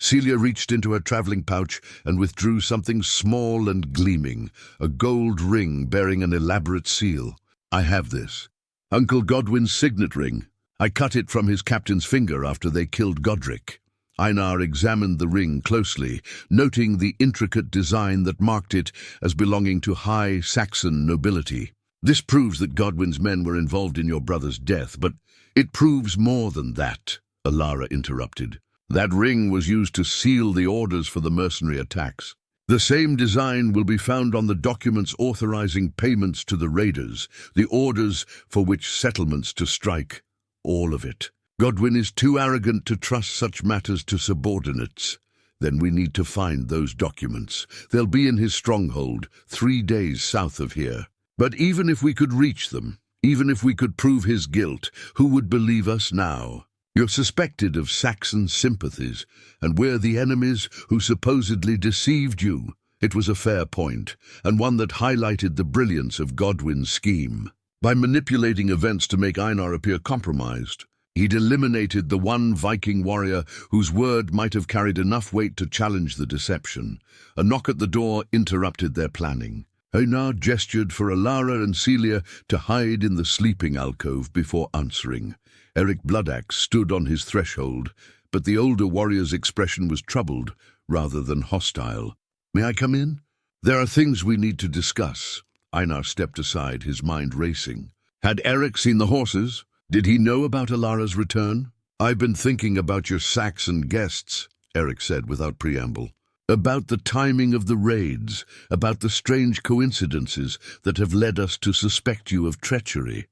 Celia reached into her traveling pouch and withdrew something small and gleaming, a gold ring bearing an elaborate seal. "I have this. Uncle Godwin's signet ring. I cut it from his captain's finger after they killed Godric." Einar examined the ring closely, noting the intricate design that marked it as belonging to high Saxon nobility. "This proves that Godwin's men were involved in your brother's death, but it proves more than that," Alara interrupted. "That ring was used to seal the orders for the mercenary attacks. The same design will be found on the documents authorizing payments to the raiders, the orders for which settlements to strike. All of it. Godwin is too arrogant to trust such matters to subordinates. Then we need to find those documents. They'll be in his stronghold, 3 days south of here. But even if we could reach them, even if we could prove his guilt, who would believe us now? You're suspected of Saxon sympathies, and we're the enemies who supposedly deceived you." It was a fair point, and one that highlighted the brilliance of Godwin's scheme. By manipulating events to make Einar appear compromised, He'd eliminated the one Viking warrior whose word might have carried enough weight to challenge the deception. A knock at the door interrupted their planning. Einar gestured for Alara and Celia to hide in the sleeping alcove before answering. Eric Bloodaxe stood on his threshold, but the older warrior's expression was troubled rather than hostile. "May I come in? There are things we need to discuss." Einar stepped aside, his mind racing. Had Eric seen the horses? Did he know about Alara's return? "I've been thinking about your Saxon guests," Eric said without preamble. "About the timing of the raids, about the strange coincidences that have led us to suspect you of treachery.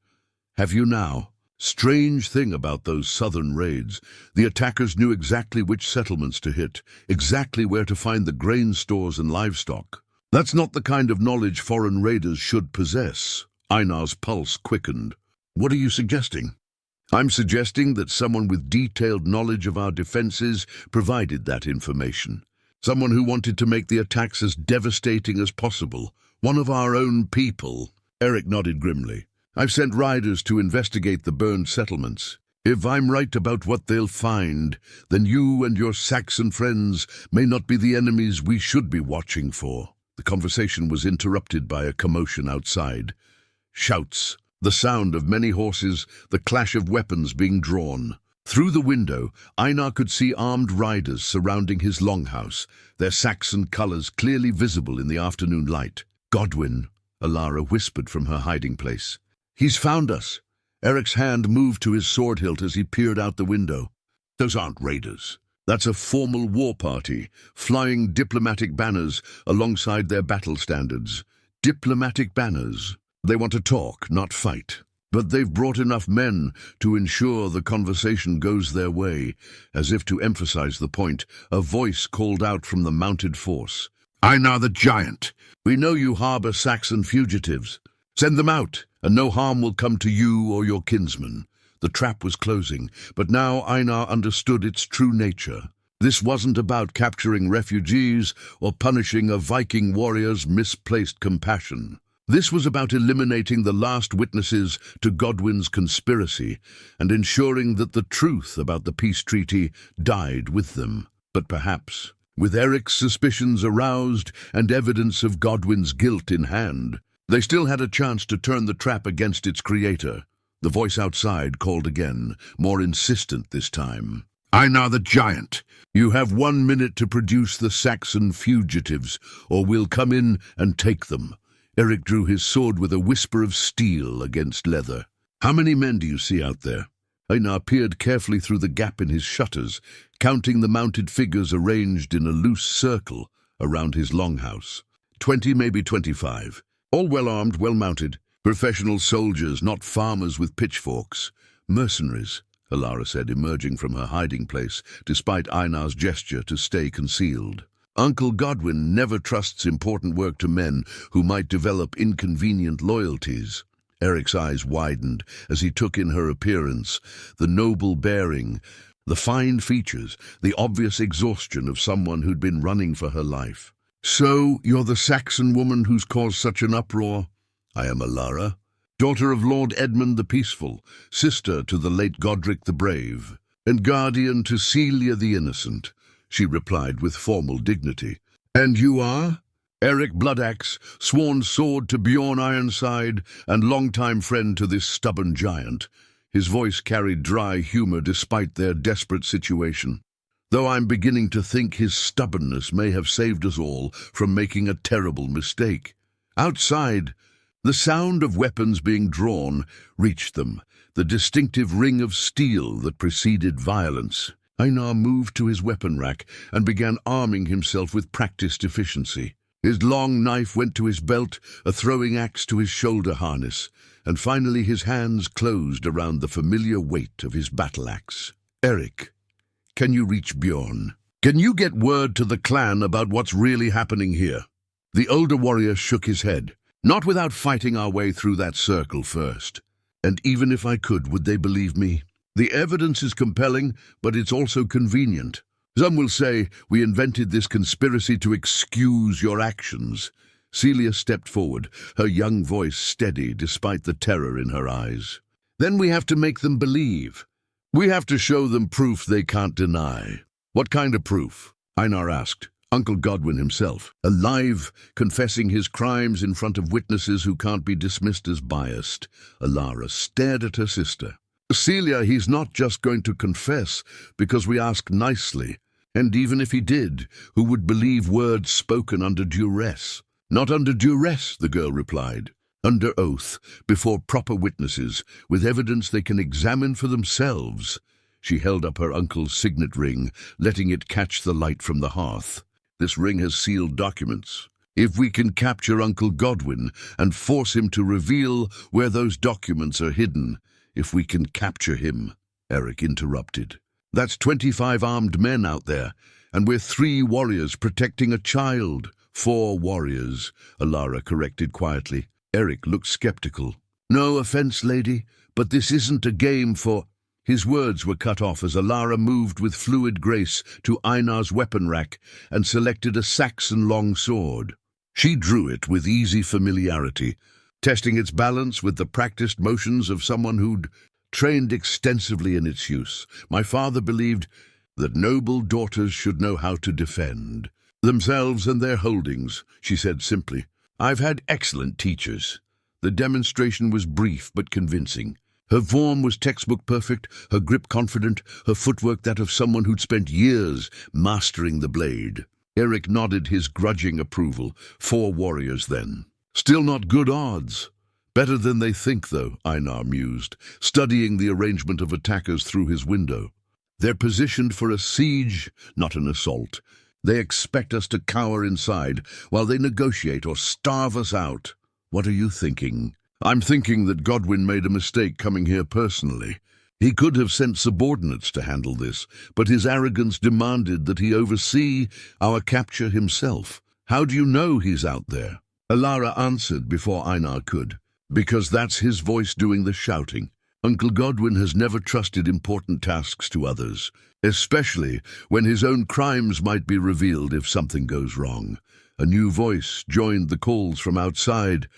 Have you now? Strange thing about those southern raids. The attackers knew exactly which settlements to hit, exactly where to find the grain stores and livestock. That's not the kind of knowledge foreign raiders should possess." Einar's pulse quickened. "What are you suggesting?" "I'm suggesting that someone with detailed knowledge of our defenses provided that information. Someone who wanted to make the attacks as devastating as possible. One of our own people." Eric nodded grimly. "I've sent riders to investigate the burned settlements. If I'm right about what they'll find, then you and your Saxon friends may not be the enemies we should be watching for." The conversation was interrupted by a commotion outside. Shouts, the sound of many horses, the clash of weapons being drawn. Through the window, Einar could see armed riders surrounding his longhouse, their Saxon colours clearly visible in the afternoon light. "Godwin," Alara whispered from her hiding place. "He's found us." Eric's hand moved to his sword hilt as he peered out the window. "Those aren't raiders. That's a formal war party, flying diplomatic banners alongside their battle standards. Diplomatic banners. They want to talk, not fight. But they've brought enough men to ensure the conversation goes their way." As if to emphasize the point, a voice called out from the mounted force. "Einar the Giant, we know you harbor Saxon fugitives. Send them out, and no harm will come to you or your kinsmen." The trap was closing, but now Einar understood its true nature. This wasn't about capturing refugees or punishing a Viking warrior's misplaced compassion. This was about eliminating the last witnesses to Godwin's conspiracy and ensuring that the truth about the peace treaty died with them. But perhaps, with Eric's suspicions aroused and evidence of Godwin's guilt in hand, they still had a chance to turn the trap against its creator. The voice outside called again, more insistent this time. "Einar the Giant, you have 1 minute to produce the Saxon fugitives, or we'll come in and take them." Eric drew his sword with a whisper of steel against leather. "How many men do you see out there?" Einar peered carefully through the gap in his shutters, counting the mounted figures arranged in a loose circle around his longhouse. 20, maybe 25. All well-armed, well-mounted. Professional soldiers, not farmers with pitchforks. "Mercenaries," Alara said, emerging from her hiding place, despite Einar's gesture to stay concealed. "Uncle Godwin never trusts important work to men who might develop inconvenient loyalties." Eric's eyes widened as he took in her appearance, the noble bearing, the fine features, the obvious exhaustion of someone who'd been running for her life. "So, you're the Saxon woman who's caused such an uproar?" "I am Alara, daughter of Lord Edmund the Peaceful, sister to the late Godric the Brave, and guardian to Celia the Innocent," she replied with formal dignity. "And you are?" "Eric Bloodaxe, sworn sword to Bjorn Ironside, and longtime friend to this stubborn giant." His voice carried dry humor despite their desperate situation. "Though I'm beginning to think his stubbornness may have saved us all from making a terrible mistake." Outside, the sound of weapons being drawn reached them, the distinctive ring of steel that preceded violence. Einar moved to his weapon rack and began arming himself with practiced efficiency. His long knife went to his belt, a throwing axe to his shoulder harness, and finally his hands closed around the familiar weight of his battle axe. "Eric, can you reach Bjorn? Can you get word to the clan about what's really happening here?" The older warrior shook his head. "Not without fighting our way through that circle first. And even if I could, would they believe me? The evidence is compelling, but it's also convenient. Some will say we invented this conspiracy to excuse your actions." Celia stepped forward, her young voice steady despite the terror in her eyes. "Then we have to make them believe. We have to show them proof they can't deny. What kind of proof? Einar asked. Uncle Godwin himself, alive, confessing his crimes in front of witnesses who can't be dismissed as biased. Alara stared at her sister. Celia, he's not just going to confess because we ask nicely. And even if he did, who would believe words spoken under duress? Not under duress, the girl replied. Under oath, before proper witnesses, with evidence they can examine for themselves. She held up her uncle's signet ring, letting it catch the light from the hearth. This ring has sealed documents. If we can capture Uncle Godwin and force him to reveal where those documents are hidden, if we can capture him, Eric interrupted. That's 25 armed men out there, and we're 3 warriors protecting a child. 4 warriors, Alara corrected quietly. Eric looked skeptical. No offense, lady, but this isn't a game for... His words were cut off as Alara moved with fluid grace to Einar's weapon rack and selected a Saxon long sword. She drew it with easy familiarity, testing its balance with the practiced motions of someone who'd trained extensively in its use. My father believed that noble daughters should know how to defend themselves and their holdings, she said simply. I've had excellent teachers. The demonstration was brief but convincing. Her form was textbook perfect, her grip confident, her footwork that of someone who'd spent years mastering the blade. Eric nodded his grudging approval. 4 warriors then. Still not good odds. Better than they think, though, Einar mused, studying the arrangement of attackers through his window. They're positioned for a siege, not an assault. They expect us to cower inside while they negotiate or starve us out. What are you thinking? I'm thinking that Godwin made a mistake coming here personally. He could have sent subordinates to handle this, but his arrogance demanded that he oversee our capture himself. How do you know he's out there? Alara answered before Einar could. Because that's his voice doing the shouting. Uncle Godwin has never trusted important tasks to others, especially when his own crimes might be revealed if something goes wrong. A new voice joined the calls from outside.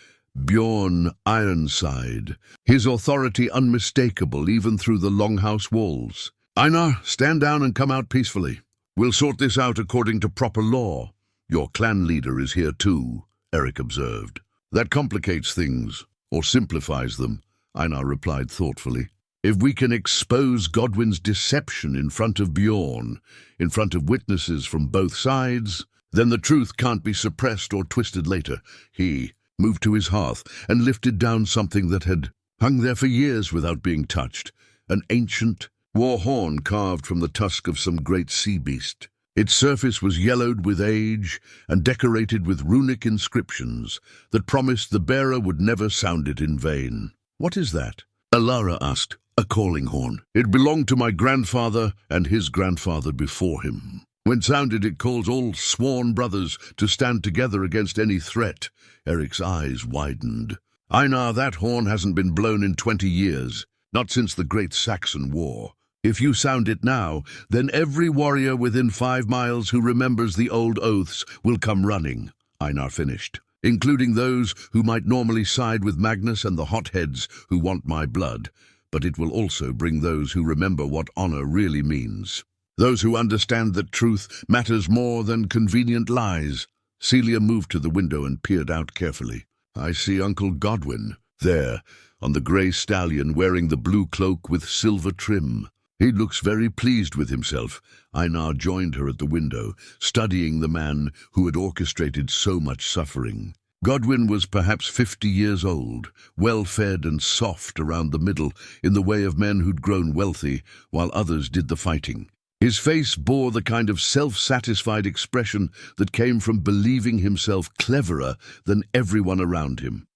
Bjorn Ironside, his authority unmistakable even through the longhouse walls. Einar, stand down and come out peacefully. We'll sort this out according to proper law. Your clan leader is here too, Eric observed. That complicates things, or simplifies them, Einar replied thoughtfully. If we can expose Godwin's deception in front of Bjorn, in front of witnesses from both sides, then the truth can't be suppressed or twisted later. He moved to his hearth and lifted down something that had hung there for years without being touched, an ancient war horn carved from the tusk of some great sea beast. Its surface was yellowed with age and decorated with runic inscriptions that promised the bearer would never sound it in vain. What is that? Alara asked. A calling horn. It belonged to my grandfather and his grandfather before him. When sounded, it calls all sworn brothers to stand together against any threat. Eric's eyes widened. Einar, that horn hasn't been blown in 20 years, not since the Great Saxon War. If you sound it now, then every warrior within 5 miles who remembers the old oaths will come running, Einar finished, including those who might normally side with Magnus and the hotheads who want my blood. But it will also bring those who remember what honor really means. Those who understand that truth matters more than convenient lies. Celia moved to the window and peered out carefully. I see Uncle Godwin, there, on the grey stallion wearing the blue cloak with silver trim. He looks very pleased with himself. Einar joined her at the window, studying the man who had orchestrated so much suffering. Godwin was perhaps 50 years old, well-fed and soft around the middle in the way of men who'd grown wealthy while others did the fighting. His face bore the kind of self-satisfied expression that came from believing himself cleverer than everyone around him.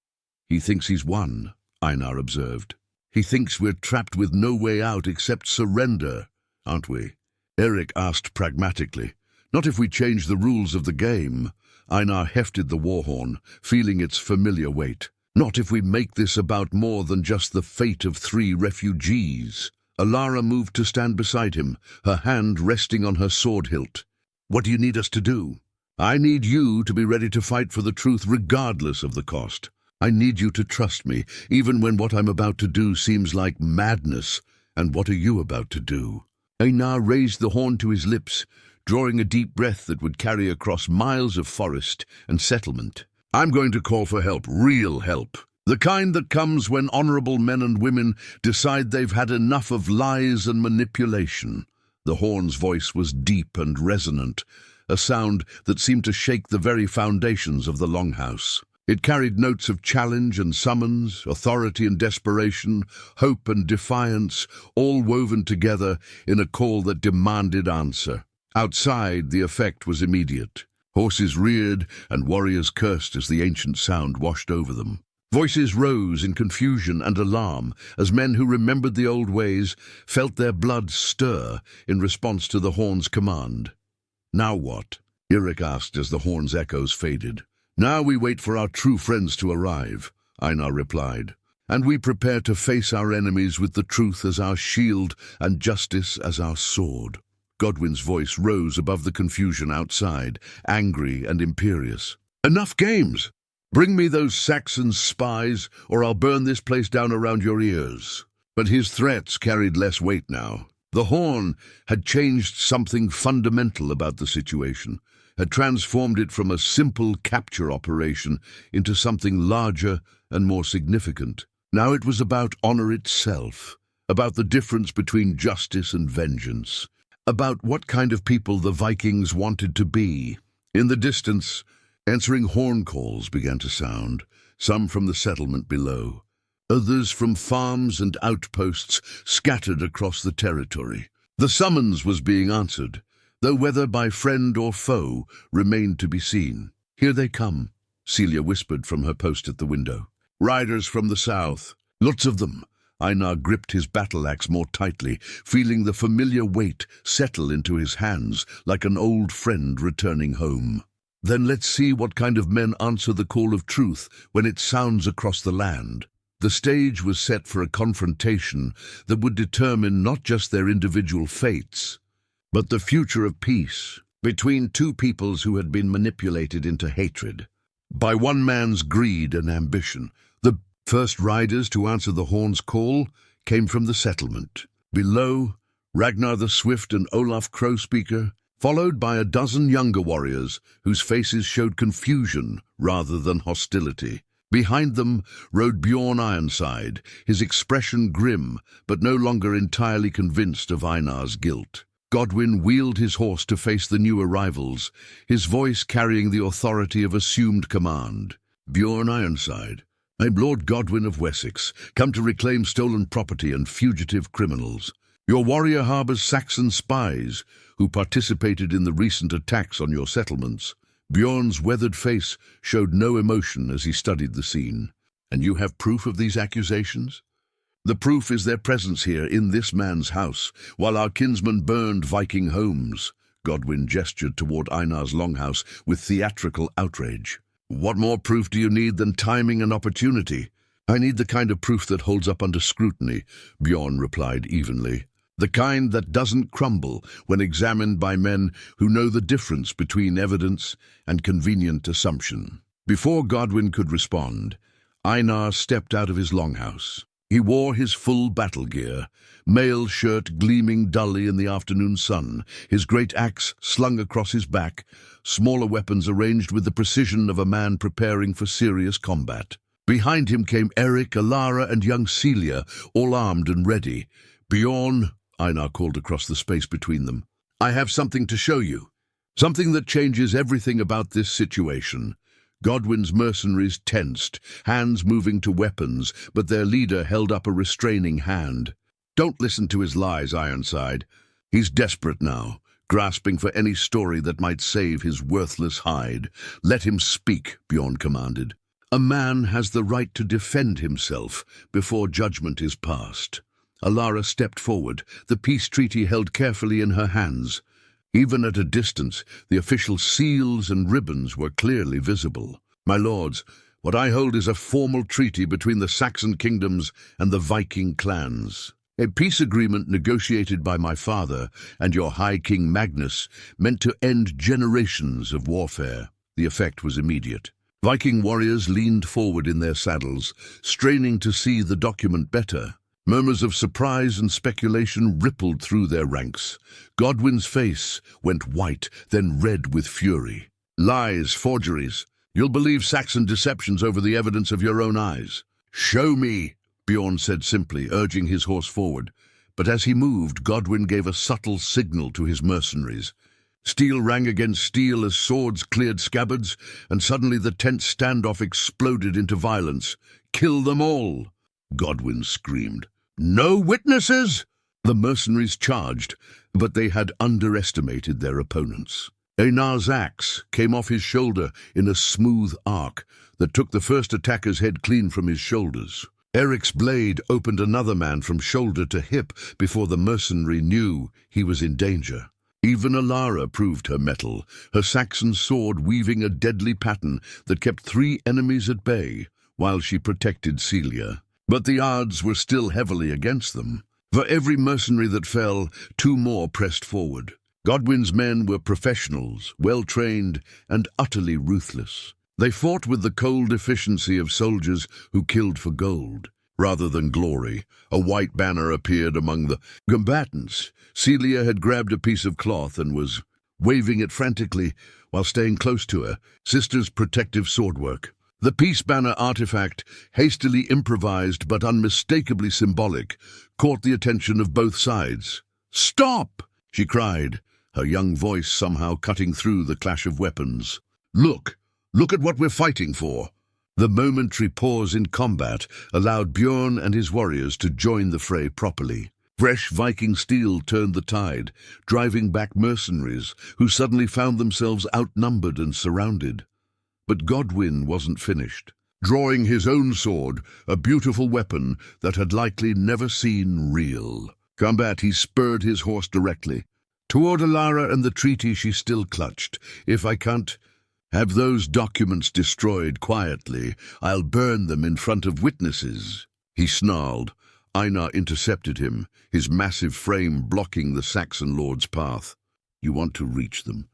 He thinks he's won, Einar observed. He thinks we're trapped with no way out except surrender, aren't we? Eric asked pragmatically. Not if we change the rules of the game. Einar hefted the war horn, feeling its familiar weight. Not if we make this about more than just the fate of 3 refugees. Alara moved to stand beside him, her hand resting on her sword hilt. What do you need us to do? I need you to be ready to fight for the truth regardless of the cost. I need you to trust me, even when what I'm about to do seems like madness. And what are you about to do?" Einar raised the horn to his lips, drawing a deep breath that would carry across miles of forest and settlement. "I'm going to call for help, real help. The kind that comes when honorable men and women decide they've had enough of lies and manipulation." The horn's voice was deep and resonant, a sound that seemed to shake the very foundations of the longhouse. It carried notes of challenge and summons, authority and desperation, hope and defiance, all woven together in a call that demanded answer. Outside, the effect was immediate. Horses reared and warriors cursed as the ancient sound washed over them. Voices rose in confusion and alarm as men who remembered the old ways felt their blood stir in response to the horn's command. "Now what?" Eirik asked as the horn's echoes faded. "Now we wait for our true friends to arrive," Einar replied, "and we prepare to face our enemies with the truth as our shield and justice as our sword." Godwin's voice rose above the confusion outside, angry and imperious. "Enough games! Bring me those Saxon spies, or I'll burn this place down around your ears." But his threats carried less weight now. The horn had changed something fundamental about the situation, had transformed it from a simple capture operation into something larger and more significant. Now it was about honor itself, about the difference between justice and vengeance, about what kind of people the Vikings wanted to be. In the distance, answering horn calls began to sound, some from the settlement below, others from farms and outposts scattered across the territory. The summons was being answered, though whether by friend or foe remained to be seen. "Here they come," Celia whispered from her post at the window. "Riders from the south. Lots of them." Einar gripped his battle-axe more tightly, feeling the familiar weight settle into his hands like an old friend returning home. "Then let's see what kind of men answer the call of truth when it sounds across the land." The stage was set for a confrontation that would determine not just their individual fates, but the future of peace between two peoples who had been manipulated into hatred by one man's greed and ambition. The first riders to answer the horn's call came from the settlement. Below, Ragnar the Swift and Olaf Crowspeaker, followed by a dozen younger warriors whose faces showed confusion rather than hostility. Behind them rode Bjorn Ironside, his expression grim, but no longer entirely convinced of Einar's guilt. Godwin wheeled his horse to face the new arrivals, his voice carrying the authority of assumed command. "Bjorn Ironside, I'm Lord Godwin of Wessex, come to reclaim stolen property and fugitive criminals. Your warrior harbors Saxon spies who participated in the recent attacks on your settlements." Bjorn's weathered face showed no emotion as he studied the scene. "And you have proof of these accusations?" "The proof is their presence here in this man's house, while our kinsmen burned Viking homes." Godwin gestured toward Einar's longhouse with theatrical outrage. "What more proof do you need than timing and opportunity?" "I need the kind of proof that holds up under scrutiny," Bjorn replied evenly. "The kind that doesn't crumble when examined by men who know the difference between evidence and convenient assumption." Before Godwin could respond, Einar stepped out of his longhouse. He wore his full battle gear, mail shirt gleaming dully in the afternoon sun, his great axe slung across his back, smaller weapons arranged with the precision of a man preparing for serious combat. Behind him came Eric, Alara, and young Celia, all armed and ready. "Bjorn," Einar called across the space between them, "I have something to show you. Something that changes everything about this situation." Godwin's mercenaries tensed, hands moving to weapons, but their leader held up a restraining hand. "Don't listen to his lies, Ironside. He's desperate now, grasping for any story that might save his worthless hide. Let him speak," Bjorn commanded. "A man has the right to defend himself before judgment is passed." Alara stepped forward, the peace treaty held carefully in her hands. Even at a distance, the official seals and ribbons were clearly visible. "My lords, what I hold is a formal treaty between the Saxon kingdoms and the Viking clans. A peace agreement negotiated by my father and your High King Magnus meant to end generations of warfare." The effect was immediate. Viking warriors leaned forward in their saddles, straining to see the document better. Murmurs of surprise and speculation rippled through their ranks. Godwin's face went white, then red with fury. Lies, forgeries. You'll believe Saxon deceptions over the evidence of your own eyes. Show me, Bjorn said simply, urging his horse forward. But as he moved, Godwin gave a subtle signal to his mercenaries. Steel rang against steel as swords cleared scabbards, and suddenly the tense standoff exploded into violence. "Kill them all!" Godwin screamed. "No witnesses!" The mercenaries charged, but they had underestimated their opponents. Einar's axe came off his shoulder in a smooth arc that took the first attacker's head clean from his shoulders. Eric's blade opened another man from shoulder to hip before the mercenary knew he was in danger. Even Alara proved her mettle, her Saxon sword weaving a deadly pattern that kept 3 enemies at bay while she protected Celia. But the odds were still heavily against them. For every mercenary that fell, 2 more pressed forward. Godwin's men were professionals, well-trained, and utterly ruthless. They fought with the cold efficiency of soldiers who killed for gold. Rather than glory, a white banner appeared among the combatants. Celia had grabbed a piece of cloth and was waving it frantically while staying close to her, sister's protective swordwork. The peace banner artifact, hastily improvised but unmistakably symbolic, caught the attention of both sides. "Stop!" she cried, her young voice somehow cutting through the clash of weapons. Look at what we're fighting for." The momentary pause in combat allowed Bjorn and his warriors to join the fray properly. Fresh Viking steel turned the tide, driving back mercenaries who suddenly found themselves outnumbered and surrounded. But Godwin wasn't finished. Drawing his own sword, a beautiful weapon that had likely never seen real combat, he spurred his horse directly toward Alara and the treaty she still clutched. "If I can't have those documents destroyed quietly, I'll burn them in front of witnesses," he snarled. Einar intercepted him, his massive frame blocking the Saxon lord's path. "You want to reach them?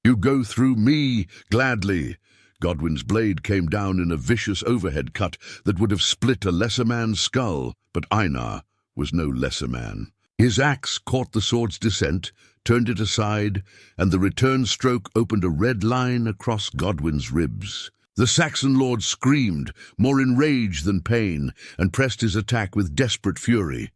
You go through me, gladly." Godwin's blade came down in a vicious overhead cut that would have split a lesser man's skull, but Einar was no lesser man. His axe caught the sword's descent, turned it aside, and the return stroke opened a red line across Godwin's ribs. The Saxon lord screamed, more in rage than pain, and pressed his attack with desperate fury.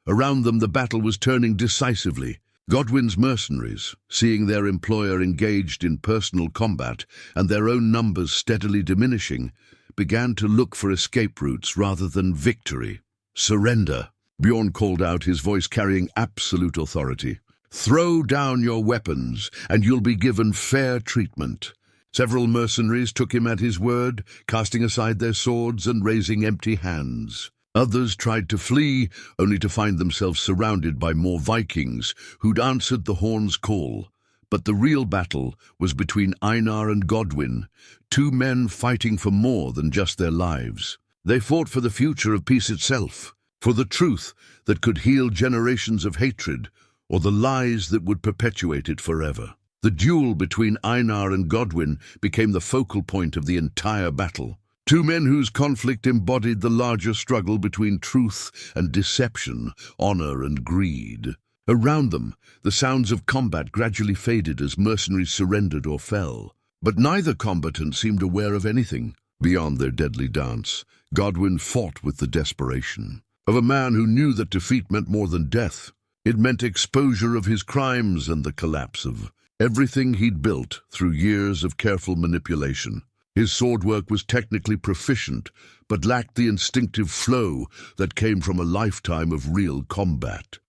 Around them the battle was turning decisively. Godwin's mercenaries, seeing their employer engaged in personal combat and their own numbers steadily diminishing, began to look for escape routes rather than victory. "Surrender," Bjorn called out, his voice carrying absolute authority. "Throw down your weapons, and you'll be given fair treatment." Several mercenaries took him at his word, casting aside their swords and raising empty hands. Others tried to flee, only to find themselves surrounded by more Vikings who'd answered the horn's call. But the real battle was between Einar and Godwin, 2 men fighting for more than just their lives. They fought for the future of peace itself, for the truth that could heal generations of hatred, or the lies that would perpetuate it forever. The duel between Einar and Godwin became the focal point of the entire battle. 2 men whose conflict embodied the larger struggle between truth and deception, honor and greed. Around them, the sounds of combat gradually faded as mercenaries surrendered or fell. But neither combatant seemed aware of anything beyond their deadly dance. Godwin fought with the desperation of a man who knew that defeat meant more than death. It meant exposure of his crimes and the collapse of everything he'd built through years of careful manipulation. His swordwork was technically proficient, but lacked the instinctive flow that came from a lifetime of real combat.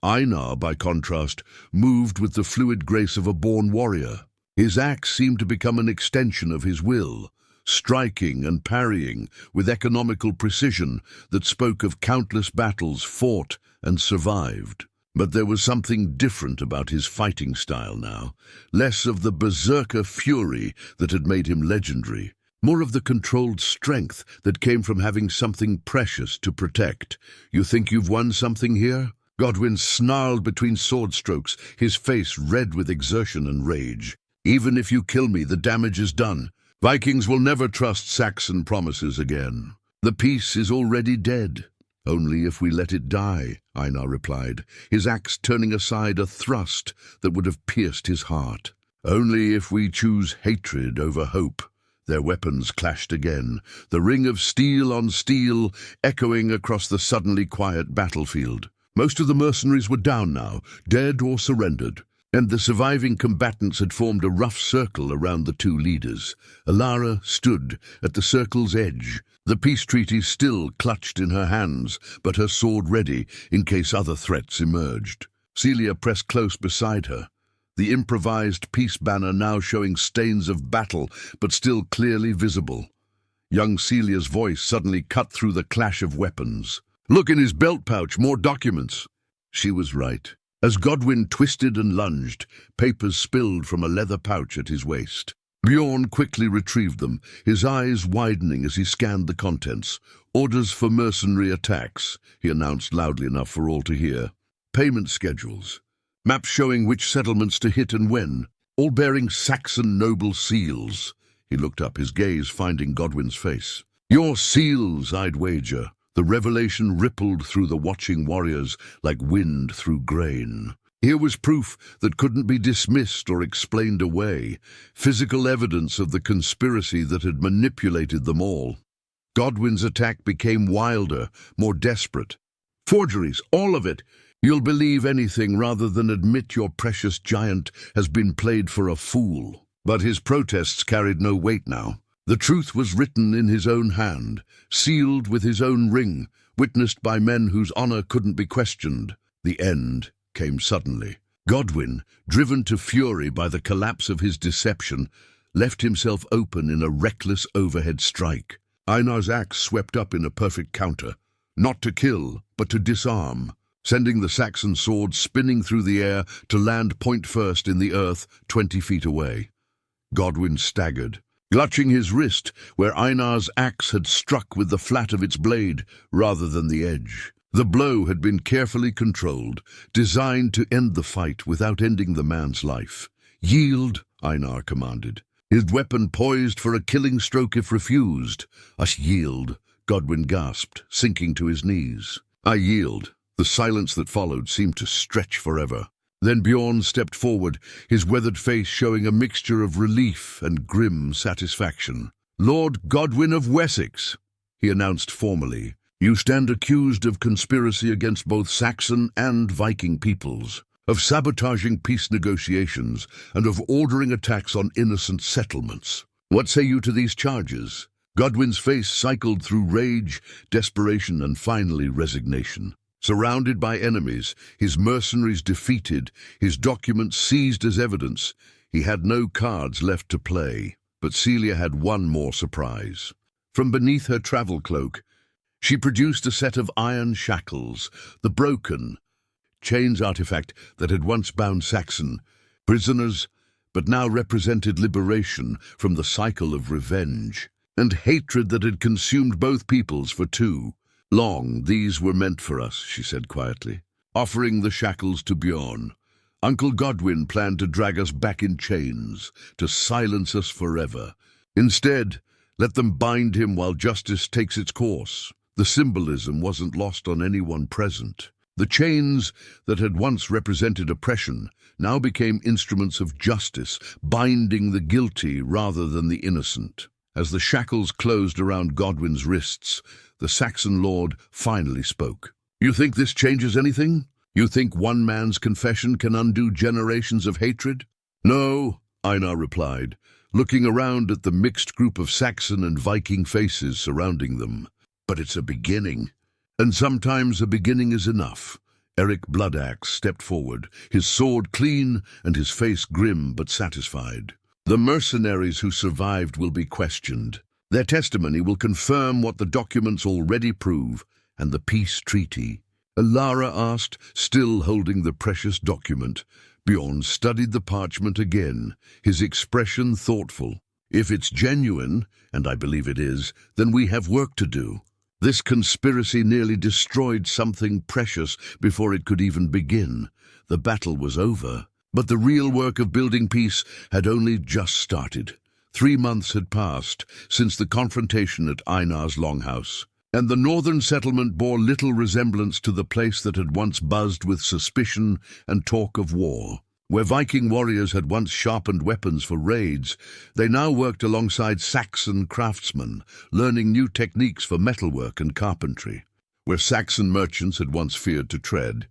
Einar, by contrast, moved with the fluid grace of a born warrior. His axe seemed to become an extension of his will, striking and parrying with economical precision that spoke of countless battles fought and survived. But there was something different about his fighting style now, less of the berserker fury that had made him legendary, more of the controlled strength that came from having something precious to protect. "You think you've won something here?" Godwin snarled between sword strokes, his face red with exertion and rage. "Even if you kill me, the damage is done. Vikings will never trust Saxon promises again. The peace is already dead." Only if we let it die, Einar replied, his axe turning aside a thrust that would have pierced his heart. Only if we choose hatred over hope. Their weapons clashed again, the ring of steel on steel echoing across the suddenly quiet battlefield. Most of the mercenaries were down now, dead or surrendered, and the surviving combatants had formed a rough circle around the two leaders. Alara stood at the circle's edge, the peace treaty still clutched in her hands, but her sword ready in case other threats emerged. Celia pressed close beside her, the improvised peace banner now showing stains of battle, but still clearly visible. Young Celia's voice suddenly cut through the clash of weapons. "Look in his belt pouch, more documents." She was right. As Godwin twisted and lunged, papers spilled from a leather pouch at his waist. Bjorn quickly retrieved them, his eyes widening as he scanned the contents. "Orders for mercenary attacks," he announced loudly enough for all to hear. "Payment schedules. Maps showing which settlements to hit and when, all bearing Saxon noble seals." He looked up, his gaze finding Godwin's face. "Your seals, I'd wager." The revelation rippled through the watching warriors like wind through grain. Here was proof that couldn't be dismissed or explained away, physical evidence of the conspiracy that had manipulated them all. Godwin's attack became wilder, more desperate. "Forgeries, all of it! You'll believe anything rather than admit your precious giant has been played for a fool." But his protests carried no weight now. The truth was written in his own hand, sealed with his own ring, witnessed by men whose honor couldn't be questioned. The end came suddenly. Godwin, driven to fury by the collapse of his deception, left himself open in a reckless overhead strike. Einar's axe swept up in a perfect counter, not to kill, but to disarm, sending the Saxon sword spinning through the air to land point first in the earth 20 feet away. Godwin staggered, clutching his wrist where Einar's axe had struck with the flat of its blade rather than the edge. The blow had been carefully controlled, designed to end the fight without ending the man's life. "Yield," Einar commanded, his weapon poised for a killing stroke if refused. "Us yield," Godwin gasped, sinking to his knees. "I yield." The silence that followed seemed to stretch forever. Then Bjorn stepped forward, his weathered face showing a mixture of relief and grim satisfaction. "Lord Godwin of Wessex," he announced formally, "you stand accused of conspiracy against both Saxon and Viking peoples, of sabotaging peace negotiations, and of ordering attacks on innocent settlements. What say you to these charges?" Godwin's face cycled through rage, desperation, and finally resignation. Surrounded by enemies, his mercenaries defeated, his documents seized as evidence, he had no cards left to play. But Celia had one more surprise. From beneath her travel cloak, she produced a set of iron shackles, the broken chains artifact that had once bound Saxon prisoners, but now represented liberation from the cycle of revenge and hatred that had consumed both peoples for too long. "These were meant for us," she said quietly, offering the shackles to Bjorn. "Uncle Godwin planned to drag us back in chains, to silence us forever. Instead, let them bind him while justice takes its course." The symbolism wasn't lost on anyone present. The chains that had once represented oppression now became instruments of justice, binding the guilty rather than the innocent. As the shackles closed around Godwin's wrists, the Saxon lord finally spoke. "You think this changes anything? You think one man's confession can undo generations of hatred?" "No," Einar replied, looking around at the mixed group of Saxon and Viking faces surrounding them. "But it's a beginning, and sometimes a beginning is enough." Eric Bloodaxe stepped forward, his sword clean and his face grim but satisfied. "The mercenaries who survived will be questioned. Their testimony will confirm what the documents already prove, and the peace treaty." Alara asked, still holding the precious document. Bjorn studied the parchment again, his expression thoughtful. "If it's genuine, and I believe it is, then we have work to do. This conspiracy nearly destroyed something precious before it could even begin. The battle was over, but the real work of building peace had only just started. 3 months had passed since the confrontation at Einar's longhouse. and the northern settlement bore little resemblance to the place that had once buzzed with suspicion and talk of war. Where Viking warriors had once sharpened weapons for raids, they now worked alongside Saxon craftsmen, learning new techniques for metalwork and carpentry. Where Saxon merchants had once feared to tread,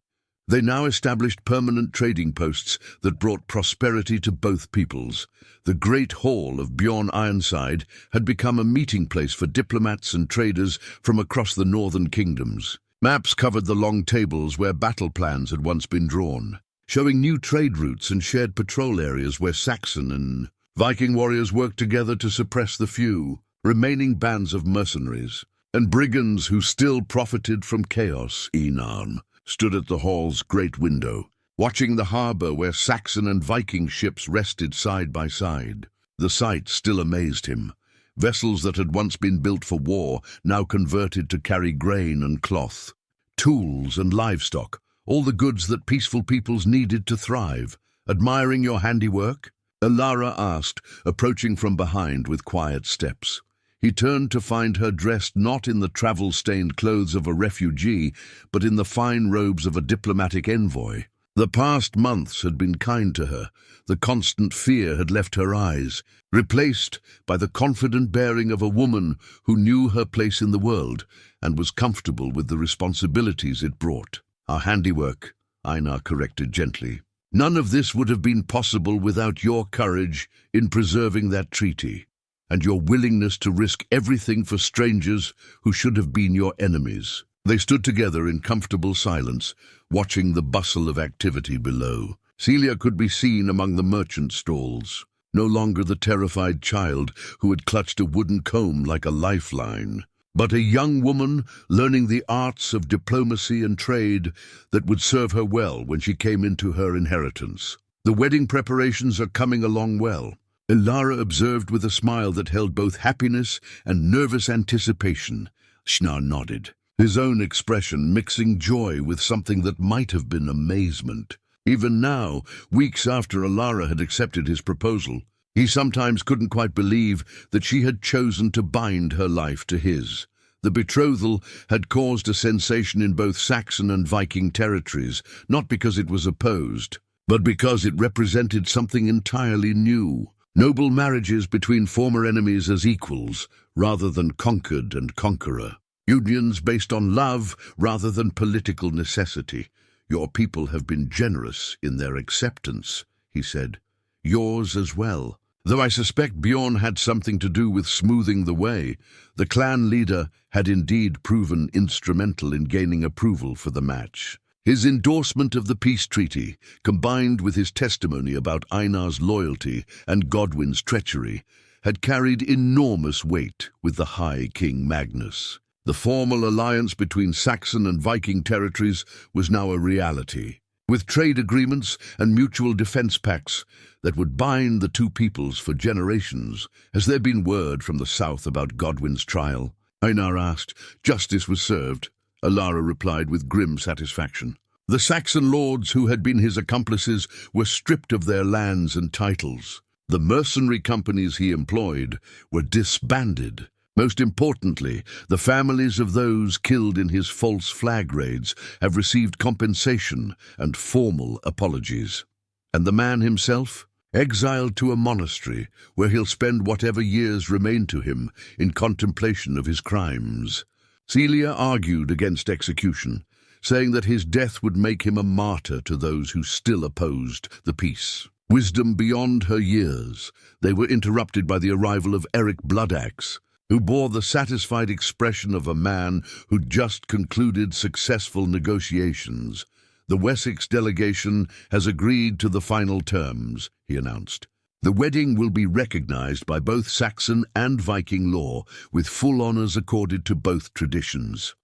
they now established permanent trading posts that brought prosperity to both peoples. The Great Hall of Bjorn Ironside had become a meeting place for diplomats and traders from across the northern kingdoms. Maps covered the long tables where battle plans had once been drawn, showing new trade routes and shared patrol areas where Saxon and Viking warriors worked together to suppress the few remaining bands of mercenaries and brigands who still profited from chaos. Einar stood at the hall's great window, watching the harbour where Saxon and Viking ships rested side by side. The sight still amazed him. Vessels that had once been built for war, now converted to carry grain and cloth, tools and livestock, all the goods that peaceful peoples needed to thrive. "Admiring your handiwork?" Alara asked, approaching from behind with quiet steps. He turned to find her dressed not in the travel-stained clothes of a refugee, but in the fine robes of a diplomatic envoy. The past months had been kind to her. The constant fear had left her eyes, replaced by the confident bearing of a woman who knew her place in the world and was comfortable with the responsibilities it brought. "Our handiwork," Einar corrected gently. "None of this would have been possible without your courage in preserving that treaty, and your willingness to risk everything for strangers who should have been your enemies." They stood together in comfortable silence, watching the bustle of activity below. Celia could be seen among the merchant stalls, no longer the terrified child who had clutched a wooden comb like a lifeline, but a young woman learning the arts of diplomacy and trade that would serve her well when she came into her inheritance. "The wedding preparations are coming along well," Alara observed with a smile that held both happiness and nervous anticipation. Shnar nodded, his own expression mixing joy with something that might have been amazement. Even now, weeks after Alara had accepted his proposal, he sometimes couldn't quite believe that she had chosen to bind her life to his. The betrothal had caused a sensation in both Saxon and Viking territories, not because it was opposed, but because it represented something entirely new. Noble marriages between former enemies as equals, rather than conquered and conqueror. Unions based on love rather than political necessity. "Your people have been generous in their acceptance," he said. "Yours as well. Though I suspect Bjorn had something to do with smoothing the way, the clan leader had indeed proven instrumental in gaining approval for the match. His endorsement of the peace treaty, combined with his testimony about Einar's loyalty and Godwin's treachery, had carried enormous weight with the High King Magnus. The formal alliance between Saxon and Viking territories was now a reality, with trade agreements and mutual defense pacts that would bind the two peoples for generations. "Has there been word from the south about Godwin's trial?" Einar asked. "Justice was served," Alara replied with grim satisfaction. "The Saxon lords who had been his accomplices were stripped of their lands and titles. The mercenary companies he employed were disbanded. Most importantly, the families of those killed in his false flag raids have received compensation and formal apologies. And the man himself? Exiled to a monastery, where he'll spend whatever years remain to him in contemplation of his crimes." Celia argued against execution, saying that his death would make him a martyr to those who still opposed the peace. Wisdom beyond her years, they were interrupted by the arrival of Eric Bloodaxe, who bore the satisfied expression of a man who'd just concluded successful negotiations. "The Wessex delegation has agreed to the final terms," he announced. "The wedding will be recognized by both Saxon and Viking law, with full honors accorded to both traditions."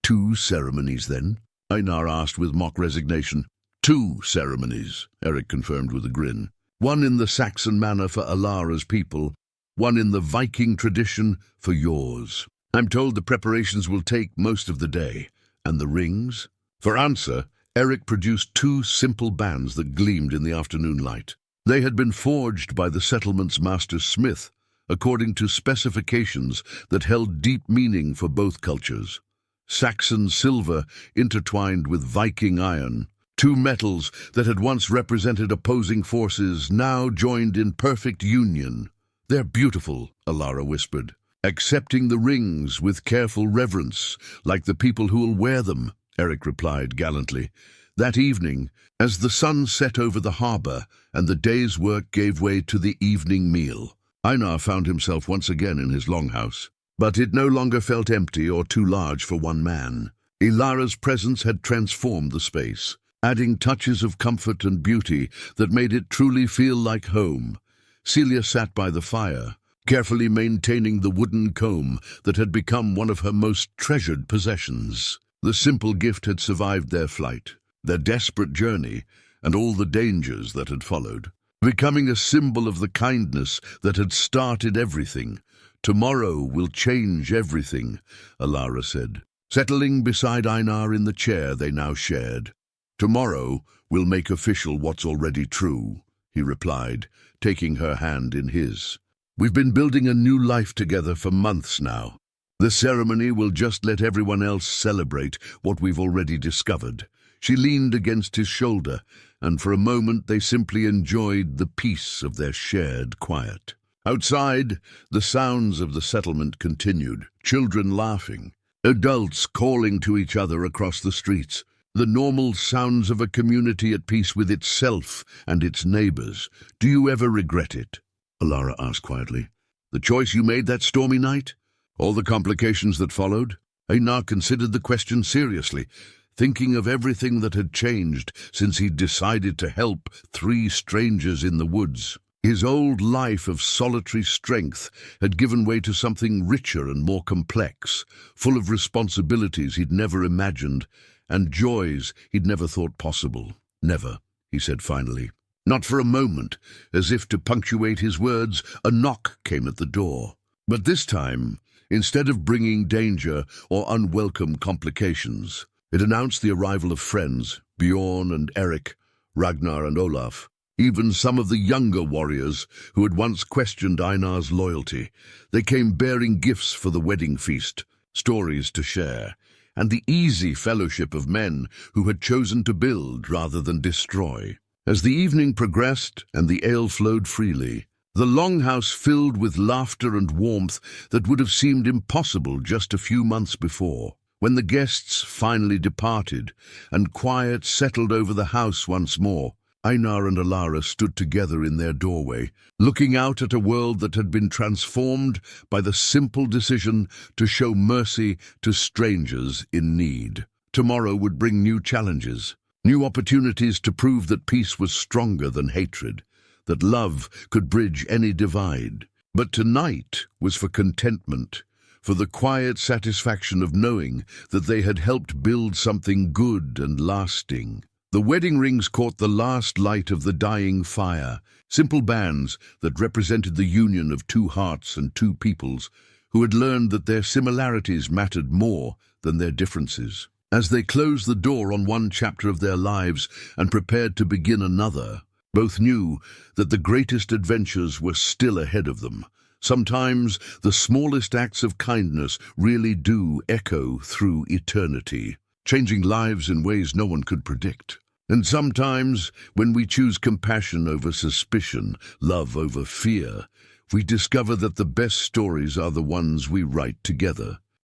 "2 ceremonies, then?" Einar asked with mock resignation. "2 ceremonies," Eric confirmed with a grin. "One in the Saxon manner for Alara's people, one in the Viking tradition for yours. I'm told the preparations will take most of the day. And the rings?" For answer, Eric produced 2 simple bands that gleamed in the afternoon light. They had been forged by the settlement's master smith, according to specifications that held deep meaning for both cultures. Saxon silver intertwined with Viking iron, two metals that had once represented opposing forces now joined in perfect union. "They're beautiful," Alara whispered, "accepting the rings with careful reverence, like the people who'll wear them," Eric replied gallantly. That evening, as the sun set over the harbour and the day's work gave way to the evening meal, Einar found himself once again in his longhouse. But it no longer felt empty or too large for one man. Alara's presence had transformed the space, adding touches of comfort and beauty that made it truly feel like home. Celia sat by the fire, carefully maintaining the wooden comb that had become one of her most treasured possessions. The simple gift had survived their flight, their desperate journey, and all the dangers that had followed, becoming a symbol of the kindness that had started everything. "Tomorrow will change everything," Alara said, settling beside Einar in the chair they now shared. "Tomorrow will make official what's already true," he replied, taking her hand in his. "We've been building a new life together for months now. The ceremony will just let everyone else celebrate what we've already discovered." She leaned against his shoulder, and for a moment they simply enjoyed the peace of their shared quiet. Outside, the sounds of the settlement continued, children laughing, adults calling to each other across the streets, the normal sounds of a community at peace with itself and its neighbors. "Do you ever regret it?" Alara asked quietly. "The choice you made that stormy night? All the complications that followed?" Einar considered the question seriously, thinking of everything that had changed since he'd decided to help three strangers in the woods. His old life of solitary strength had given way to something richer and more complex, full of responsibilities he'd never imagined and joys he'd never thought possible. "Never," he said finally. Not for a moment, as if to punctuate his words, a knock came at the door. But this time, instead of bringing danger or unwelcome complications, it announced the arrival of friends, Bjorn and Eric, Ragnar and Olaf, even some of the younger warriors who had once questioned Einar's loyalty. They came bearing gifts for the wedding feast, stories to share, and the easy fellowship of men who had chosen to build rather than destroy. As the evening progressed and the ale flowed freely, the longhouse filled with laughter and warmth that would have seemed impossible just a few months before. When the guests finally departed and quiet settled over the house once more, Einar and Alara stood together in their doorway, looking out at a world that had been transformed by the simple decision to show mercy to strangers in need. Tomorrow would bring new challenges, new opportunities to prove that peace was stronger than hatred, that love could bridge any divide. But tonight was for contentment, for the quiet satisfaction of knowing that they had helped build something good and lasting. The wedding rings caught the last light of the dying fire, simple bands that represented the union of two hearts and two peoples who had learned that their similarities mattered more than their differences. As they closed the door on one chapter of their lives and prepared to begin another, both knew that the greatest adventures were still ahead of them. Sometimes the smallest acts of kindness really do echo through eternity, changing lives in ways no one could predict. And sometimes, when we choose compassion over suspicion, love over fear, we discover that the best stories are the ones we write together.